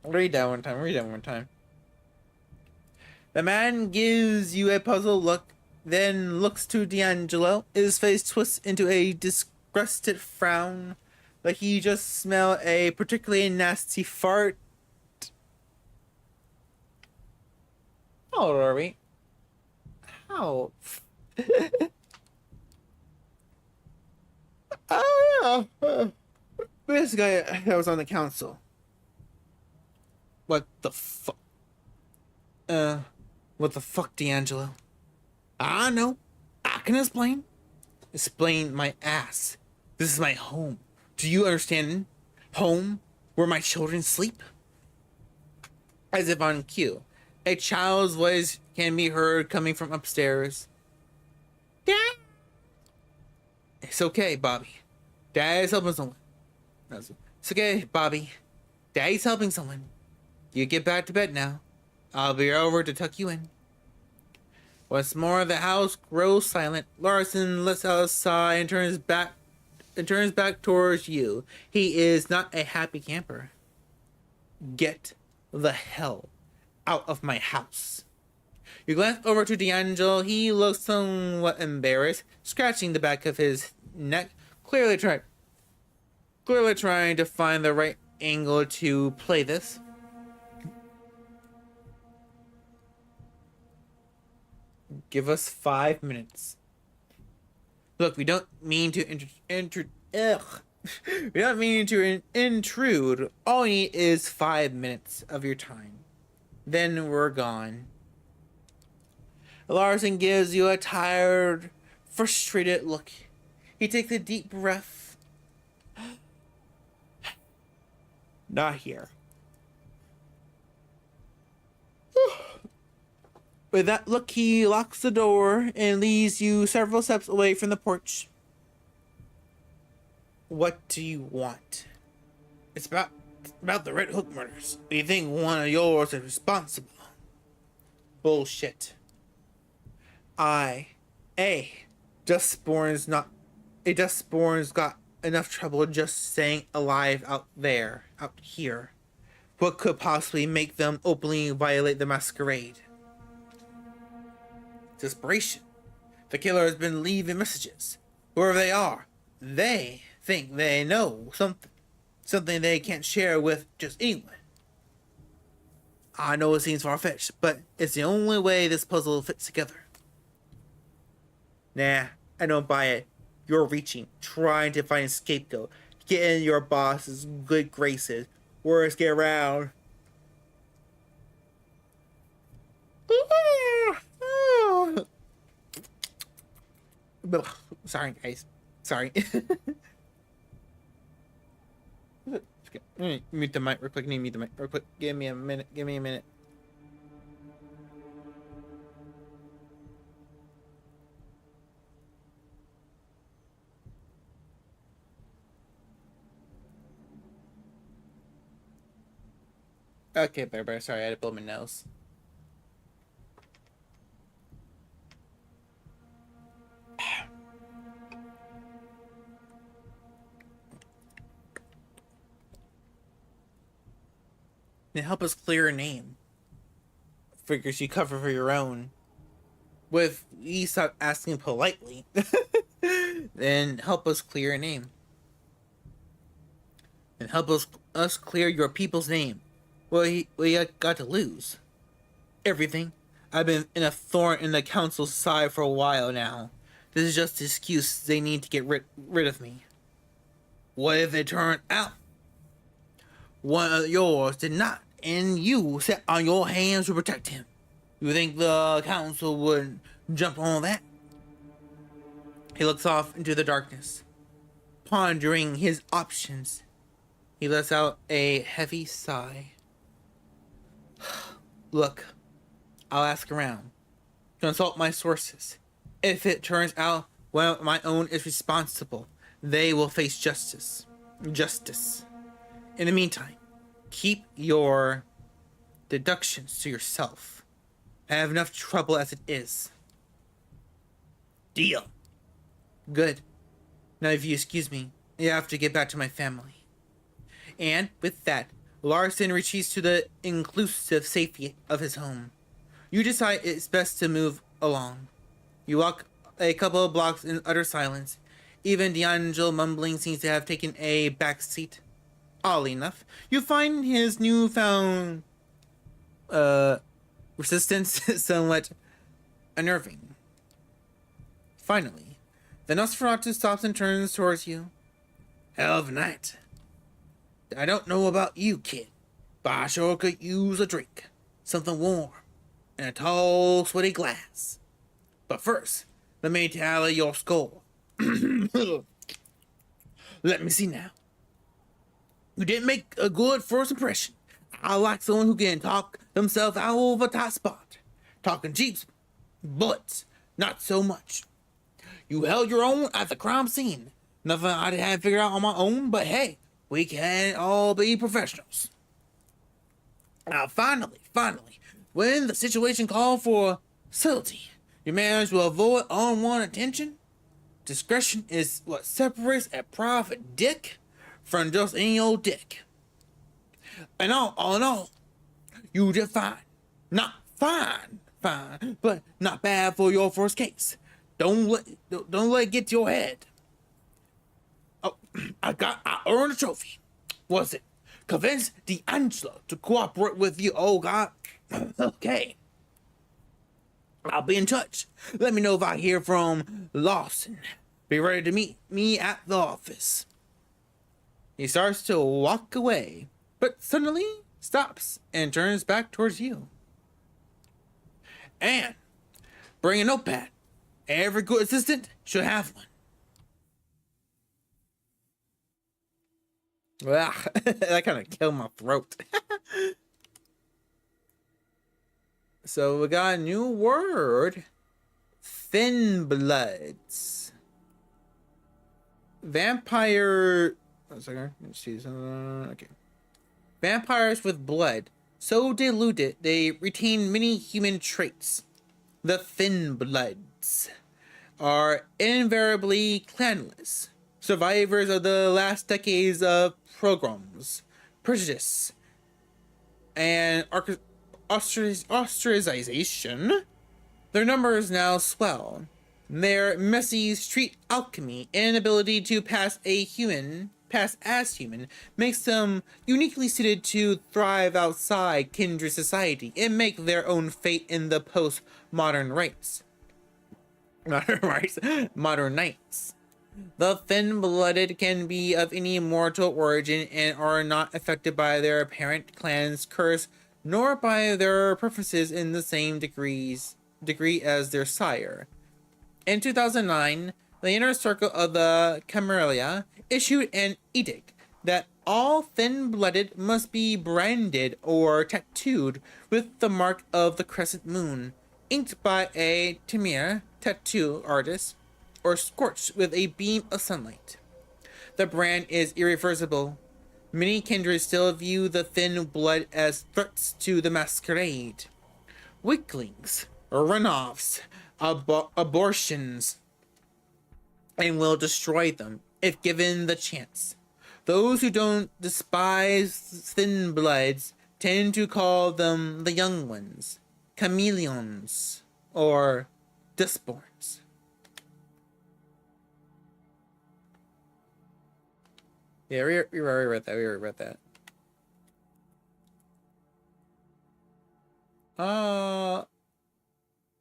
Read that one time. The man gives you a puzzled look, then looks to D'Angelo. His face twists into a disgusted frown. Like he just smelled a particularly nasty fart. How old are we? How? Oh, yeah. This guy that was on the council. What the fuck? What the fuck, D'Angelo? I know. I can explain. Explain my ass. This is my home. Do you understand? Home, where my children sleep? As if on cue, a child's voice can be heard coming from upstairs. Dad! It's okay, Bobby. Dad's helping someone. No, it's okay, Bobby. Daddy's helping someone. You get back to bed now. I'll be over to tuck you in. Once more, the house grows silent. Larson lets out a sigh and turns back towards you. He is not a happy camper. Get the hell out of my house. You glance over to D'Angelo. He looks somewhat embarrassed, scratching the back of his neck, clearly trying to find the right angle to play this. Give us 5 minutes. Look, we don't mean to we don't mean to intrude. All we need is 5 minutes of your time. Then we're gone. Larson gives you a tired, frustrated look. He takes a deep breath. Not here. With that look, he locks the door and leaves you several steps away from the porch. What do you want? It's about the Red Hook murders. You think one of yours is responsible? Bullshit. Dustborn's got enough trouble just staying alive out here. What could possibly make them openly violate the Masquerade? Desperation. The killer has been leaving messages. Whoever they are, they think they know something they can't share with just anyone. I know it seems far-fetched, but it's the only way this puzzle fits together. Nah, I don't buy it. You're reaching, trying to find a scapegoat, get in your boss's good graces. Words get around. Sorry, guys. Sorry. Mute the mic real quick. Mute the mic real quick. Give me a minute. Okay, Bear. Sorry, I had to blow my nose. Then help us clear a name. Figures you cover for your own. With you stop asking politely, then help us clear a name. And help us clear your people's name. What you got to lose? Everything. I've been in a thorn in the council's side for a while now. This is just the excuse they need to get rid of me. What if it turned out one of yours did not, and you sat on your hands to protect him? You think the council would jump on that? He looks off into the darkness, pondering his options. He lets out a heavy sigh. Look, I'll ask around. Consult my sources. If it turns out one of my own is responsible, they will face justice. In the meantime, keep your deductions to yourself. I have enough trouble as it is. Deal. Good. Now if you excuse me, I have to get back to my family. And with that, Larson retreats to the inclusive safety of his home. You decide it's best to move along. You walk a couple of blocks in utter silence. Even D'Angelo mumbling seems to have taken a back seat. Oddly enough, you find his newfound resistance somewhat unnerving. Finally, the Nosferatu stops and turns towards you. Hell of a night. I don't know about you, kid, but I sure could use a drink. Something warm, in a tall, sweaty glass. But first, let me tally your score. Let me see now. You didn't make a good first impression. I like someone who can talk themselves out of a tight spot. Talking jeeps, bullets, not so much. You held your own at the crime scene. Nothing I had to figure out on my own, but hey, we can't all be professionals. Now, finally, when the situation called for subtlety, you managed to avoid unwanted attention. Discretion is what separates a private dick from just any old dick. And all in all, you did fine. Not fine, but not bad for your first case. Don't let it get to your head. Oh, I earned a trophy. Was it? Convince D'Angelo to cooperate with you. Oh, God. Okay. I'll be in touch. Let me know if I hear from Lawson. Be ready to meet me at the office. He starts to walk away, but suddenly stops and turns back towards you. And Bring a notepad. Every good assistant should have one. Ugh, that kind of killed my throat. So we got a new word. Thin bloods. Vampire. One second. Let's see. Okay. Vampires with blood so diluted they retain many human traits. The thin bloods are invariably clanless, survivors of the last decades of pogroms, prejudice, and ostracization. Their numbers now swell. Their messy street alchemy and ability to pass as human, makes them uniquely suited to thrive outside kindred society and make their own fate in the post-modern rites. Modern nights. The thin-blooded can be of any mortal origin and are not affected by their parent clan's curse, nor by their preferences in the same degree as their sire. In 2009, the Inner Circle of the Camarilla issued an edict that all thin-blooded must be branded or tattooed with the mark of the crescent moon, inked by a Temir tattoo artist, or scorched with a beam of sunlight. The brand is irreversible. Many kindreds still view the thin blood as threats to the Masquerade. Weaklings, runoffs, abortions, and will destroy them if given the chance. Those who don't despise thin bloods tend to call them the young ones, chameleons, or dustborns. Yeah, we already read that. We already read that.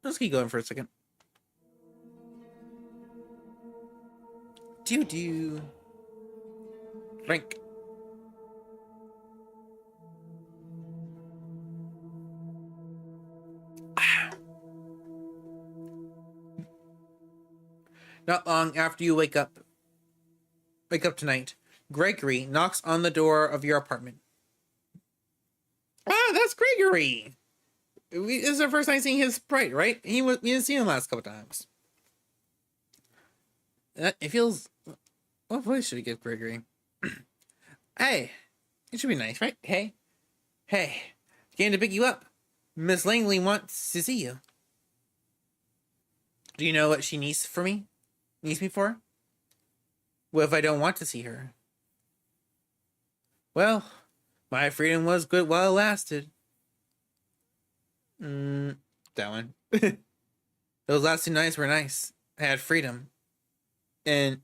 Let's keep going for a second. Do. Drink. Not long after you wake up tonight, Gregory knocks on the door of your apartment. Ah, that's Gregory! This is our first time seeing his sprite, right? We didn't see him the last couple times. It feels... What voice should we give Gregory? Hey, it should be nice, right? Hey, came to pick you up. Miss Langley wants to see you. Do you know what she needs me for? What if I don't want to see her? Well, my freedom was good while it lasted. That one. Those last 2 nights were nice. I had freedom. And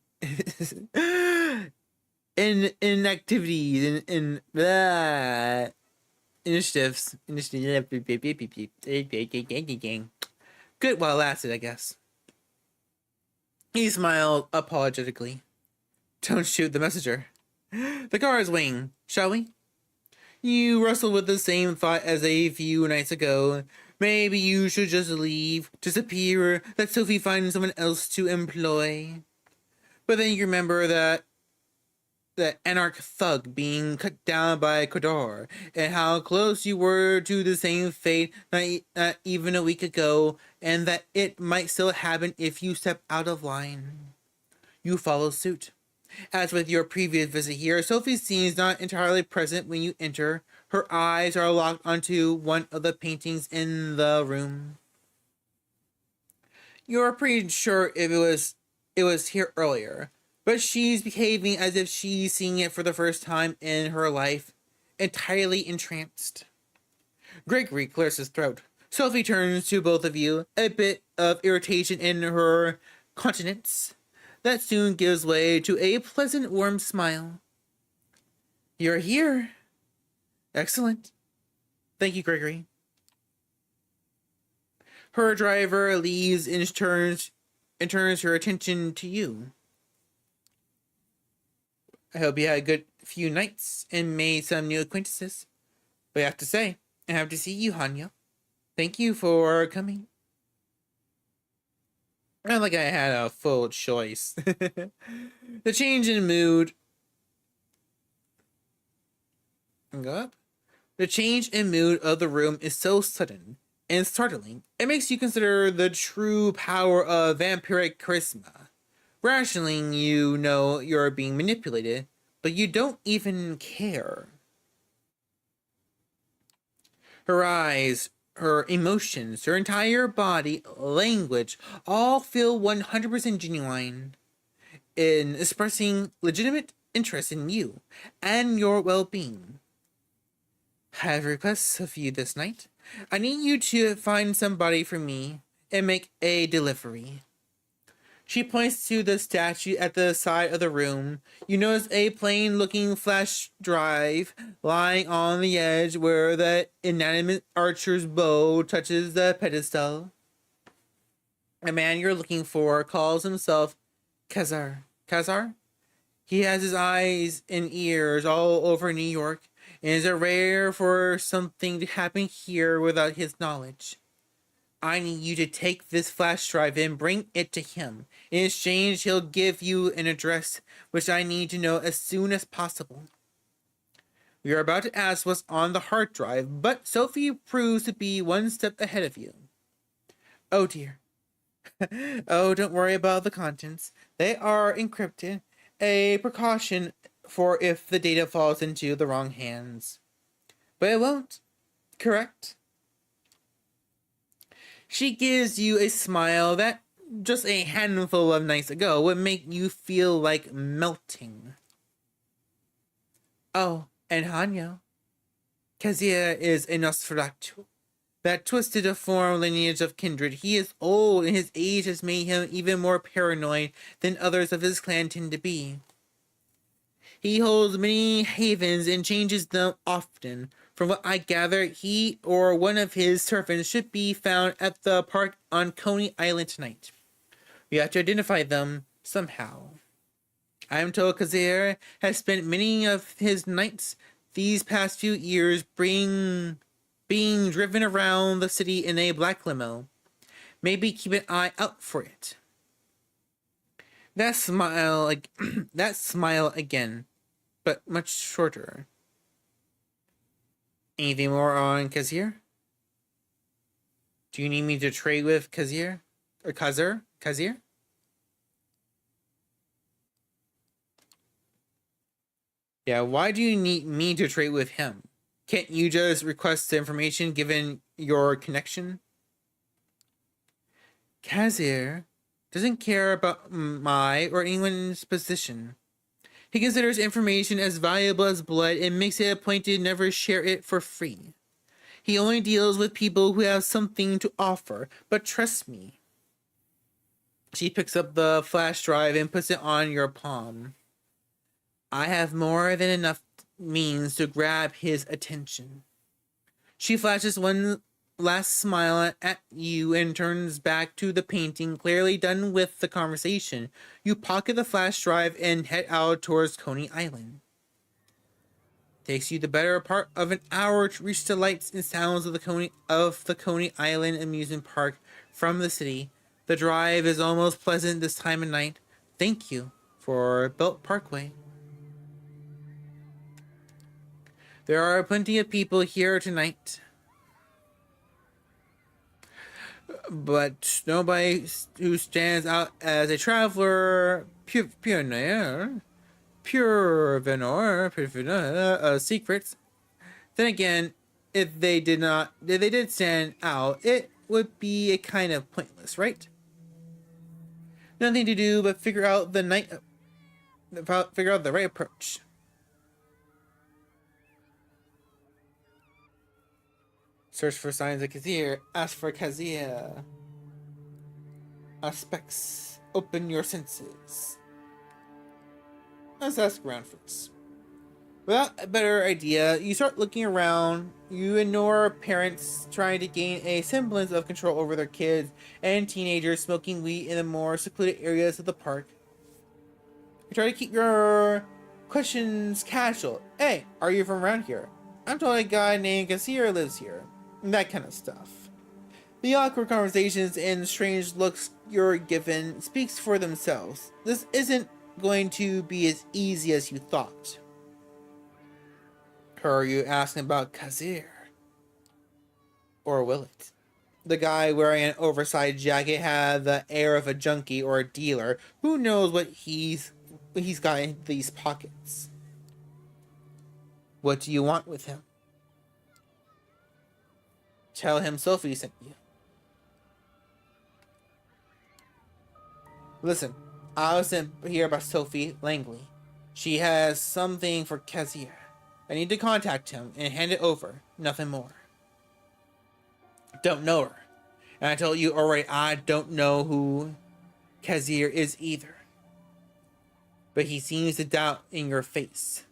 in activities, in initiatives. Good while it lasted, I guess. He smiled apologetically. Don't shoot the messenger. The car is waiting, shall we? You wrestled with the same thought as a few nights ago. Maybe you should just leave, disappear, let Sophie find someone else to employ. But then you remember that anarch thug being cut down by Kodor, and how close you were to the same fate not even a week ago, and that it might still happen if you step out of line. You follow suit. As with your previous visit here, Sophie seems not entirely present when you enter. Her eyes are locked onto one of the paintings in the room. You're pretty sure it was here earlier, but she's behaving as if she's seeing it for the first time in her life, entirely entranced. Gregory clears his throat. Sophie turns to both of you, a bit of irritation in her countenance that soon gives way to a pleasant, warm smile. You're here. Excellent. Thank you, Gregory. Her driver leaves and turns her attention to you. I hope you had a good few nights and made some new acquaintances. But I have to say, I have to see you, Hanya. Thank you for coming. Not like I had a full choice. The change in mood. Go up. The change in mood of the room is so sudden and startling, it makes you consider the true power of vampiric charisma. Rationally, you know you're being manipulated, but you don't even care. Her eyes, her emotions, her entire body, language, all feel 100% genuine in expressing legitimate interest in you and your well-being. I have requests of you this night. I need you to find somebody for me and make a delivery. She points to the statue at the side of the room. You notice a plain-looking flash drive lying on the edge where the inanimate archer's bow touches the pedestal. The man you're looking for calls himself Kazar. Kazar? He has his eyes and ears all over New York, and is rare for something to happen here without his knowledge. I need you to take this flash drive and bring it to him. In exchange, he'll give you an address, which I need to know as soon as possible. We are about to ask what's on the hard drive, but Sophie proves to be one step ahead of you. Oh dear. Oh, don't worry about the contents. They are encrypted. A precaution for if the data falls into the wrong hands. But it won't. Correct? She gives you a smile that just a handful of nights ago would make you feel like melting. Oh, and Hanyo. Kazuya is a Nosferatu. That twisted form lineage of kindred. He is old, and his age has made him even more paranoid than others of his clan tend to be. He holds many havens and changes them often. From what I gather, he or one of his servants should be found at the park on Coney Island tonight. We have to identify them somehow. I am told Kazuya has spent many of his nights these past few years being driven around the city in a black limo. Maybe keep an eye out for it. That smile again, but much shorter. Anything more on Kazuya? Do you need me to trade with Kazuya? Or Kazuya? Yeah, why do you need me to trade with him? Can't you just request the information given your connection? Kazuya doesn't care about my or anyone's position. He considers information as valuable as blood and makes it a point to never share it for free. He only deals with people who have something to offer, but trust me. She picks up the flash drive and puts it on your palm. I have more than enough means to grab his attention. She flashes one last smile at you and turns back to the painting, clearly done with the conversation. You pocket the flash drive and head out towards Coney Island. Takes you the better part of an hour to reach the lights and sounds of the Coney Island amusement park from the city. The drive is almost pleasant this time of night. Thank you for Belt Parkway. There are plenty of people here tonight, but nobody who stands out as a traveler, pure venor, secrets. Then again, if they did stand out, it would be a kind of pointless, right? Nothing to do but figure out the right approach. Search for signs of Kazuya. Ask for Kazuya. Aspects. Open your senses. Let's ask around first. Without a better idea, you start looking around. You ignore parents trying to gain a semblance of control over their kids and teenagers smoking weed in the more secluded areas of the park. You try to keep your questions casual. Hey, are you from around here? I'm told a guy named Kazuya lives here. That kind of stuff. The awkward conversations and strange looks you're given speaks for themselves. This isn't going to be as easy as you thought. Or are you asking about Kazir? Or will it? The guy wearing an oversized jacket had the air of a junkie or a dealer who knows what he's got in these pockets. What do you want with him? Tell him Sophie sent you. Listen, I was sent here by Sophie Langley. She has something for Kazir. I need to contact him and hand it over. Nothing more. Don't know her. And I told you already, I don't know who Kazir is either. But he seems to doubt in your face.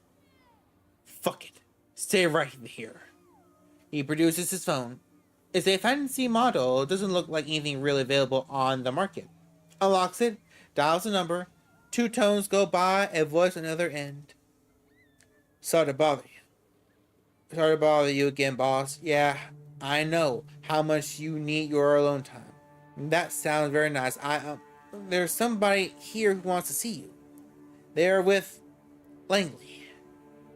Fuck it. Stay right here. He produces his phone. It's a fancy model. It doesn't look like anything really available on the market. Unlocks it, dials the number. 2 tones go by, a voice on the other end. Sorry to bother you. Sorry to bother you again, boss. Yeah, I know how much you need your alone time. That sounds very nice. There's somebody here who wants to see you. They're with Langley.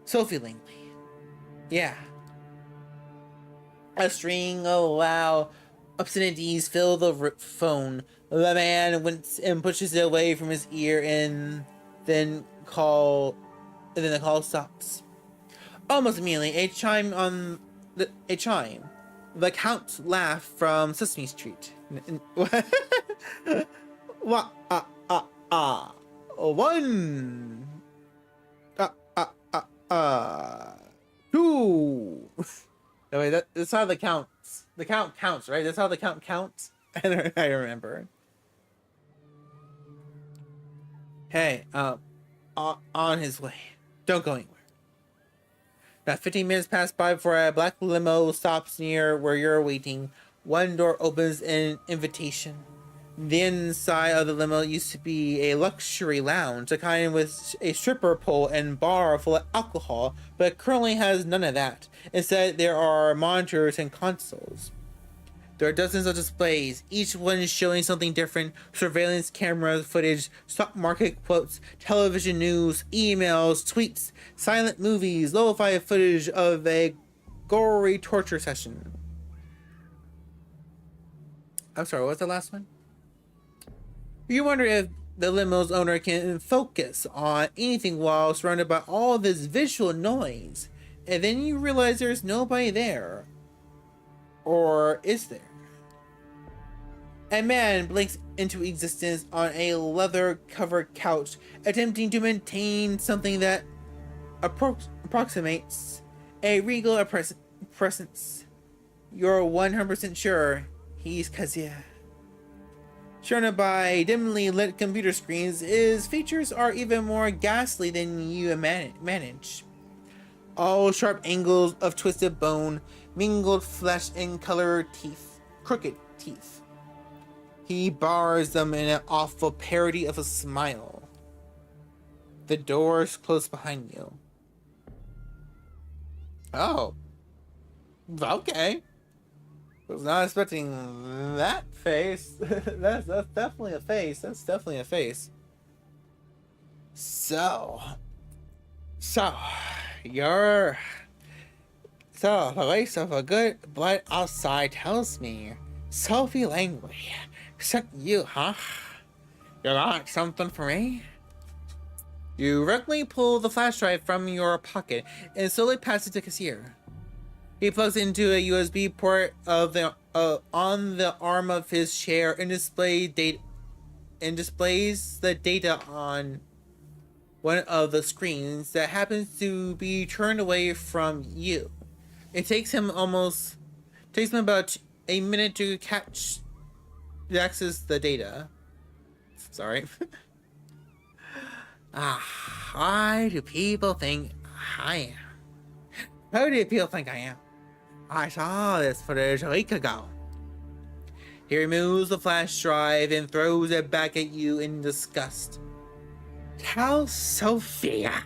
Sophie Langley. Yeah. A string of loud obscenities fill the phone. The man went and pushes it away from his ear, and then the call stops. Almost immediately, a chime. The Count's laugh from Sesame Street. What? One. Two. No, wait, that's how the counts. The count counts, right? That's how the count counts. I remember. Hey, on his way. Don't go anywhere. About 15 minutes pass by before a black limo stops near where you're waiting. One door opens an invitation. The inside of the limo used to be a luxury lounge, the kind with a stripper pole and bar full of alcohol, but it currently has none of that. Instead, there are monitors and consoles. There are dozens of displays, each one showing something different: surveillance camera footage, stock market quotes, television news, emails, tweets, silent movies, lo-fi footage of a gory torture session. I'm sorry, what's the last one? You wonder if the limo's owner can focus on anything while surrounded by all this visual noise, and then you realize there's nobody there. Or is there? A man blinks into existence on a leather-covered couch, attempting to maintain something that approximates a regal presence. You're 100% sure he's Kazir. Surrounded by dimly lit computer screens, his features are even more ghastly than you manage. All sharp angles of twisted bone, mingled flesh and colored teeth, crooked teeth. He bars them in an awful parody of a smile. The door's close behind you. Oh. Okay. Was not expecting that face. that's definitely a face. That's definitely a face. So the race of a good blood outside tells me Sophie Langley sent you, huh? You got something for me? You reluctantly pull the flash drive from your pocket and slowly pass it to Kazir. He plugs into a USB port on the arm of his chair and displays the data on one of the screens that happens to be turned away from you. It takes him about a minute to access the data. Sorry. Why do people think I am? Who do people think I am? I saw this footage a week ago. He removes the flash drive and throws it back at you in disgust. Tell Sophia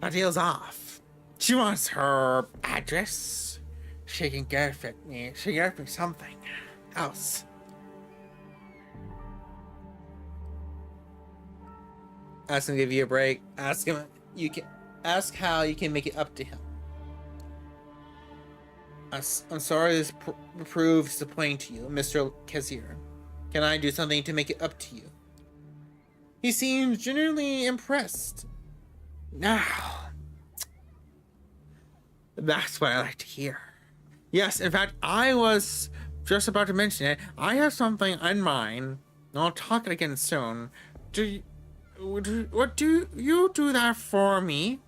the deal's off. She wants her address. She can give me something else. Ask him to give you a break. Ask him you can ask how you can make it up to him. I'm sorry this proved disappointing to you, Mr. Kazir. Can I do something to make it up to you? He seems genuinely impressed. Now, that's what I like to hear. Yes, in fact, I was just about to mention it. I have something in mind. I'll talk it again soon. What do you do that for me?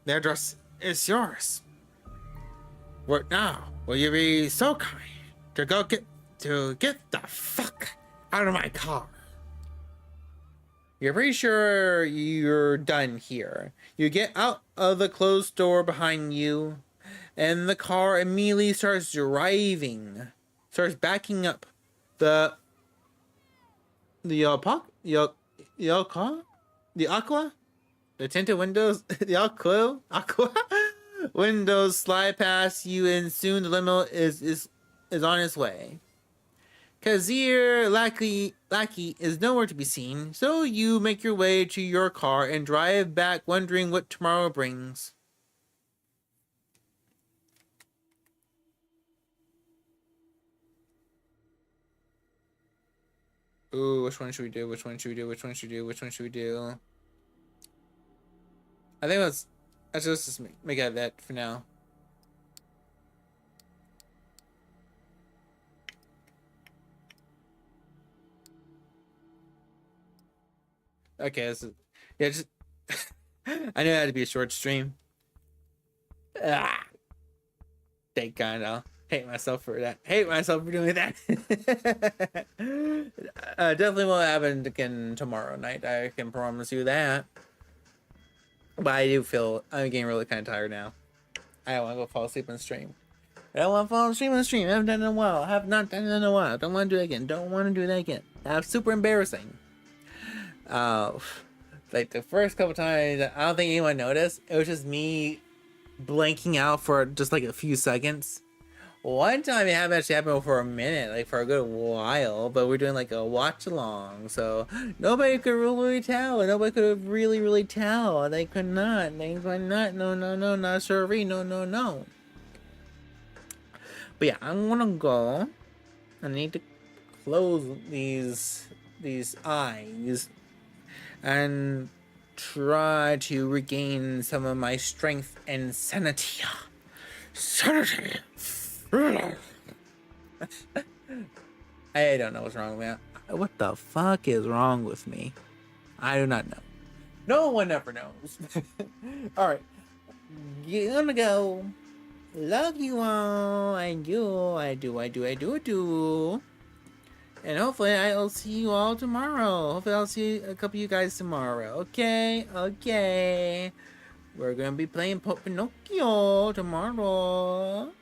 The address is yours. What now? Will you be so kind to get the fuck out of my car? You're pretty sure you're done here. You get out of the closed door behind you, and the car immediately starts backing up. The aqua, the tinted windows, the aqua windows slide past you, and soon the limo is on its way. Kazir Lackey is nowhere to be seen, so you make your way to your car and drive back, wondering what tomorrow brings. Ooh, which one should we do? I think let's just make out that for now. Okay, just I knew it had to be a short stream. Thank God, I'll hate myself for that. Hate myself for doing that. Definitely won't happen again tomorrow night. I can promise you that. But I do feel I'm getting really kind of tired now. I don't want to go fall asleep on the stream. I don't want to fall asleep on the stream. I haven't done it in a while. I have not done it in a while. Don't want to do it again. Don't want to do that again. That's super embarrassing. Like the first couple times, I don't think anyone noticed. It was just me blanking out for just like a few seconds. One time it actually happened for a minute, like for a good while, but we're doing like a watch along, so nobody could really tell. Nobody could really tell. They could not. No, not sorry. No. But yeah, I'm gonna go. I need to close these eyes and try to regain some of my strength and sanity. I don't know what's wrong with me. What the fuck is wrong with me? I do not know. No one ever knows. Alright. Gonna go. Love you all. I do. And hopefully I'll see you all tomorrow. Hopefully I'll see a couple of you guys tomorrow. Okay. We're gonna be playing Pinocchio tomorrow.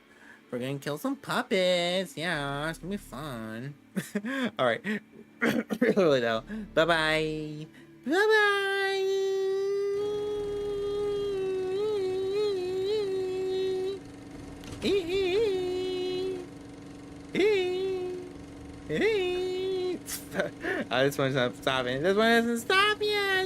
We're gonna kill some puppets. Yeah, it's gonna be fun. Alright. Really though. Bye-bye. I just want to stop it. This one doesn't stop yet.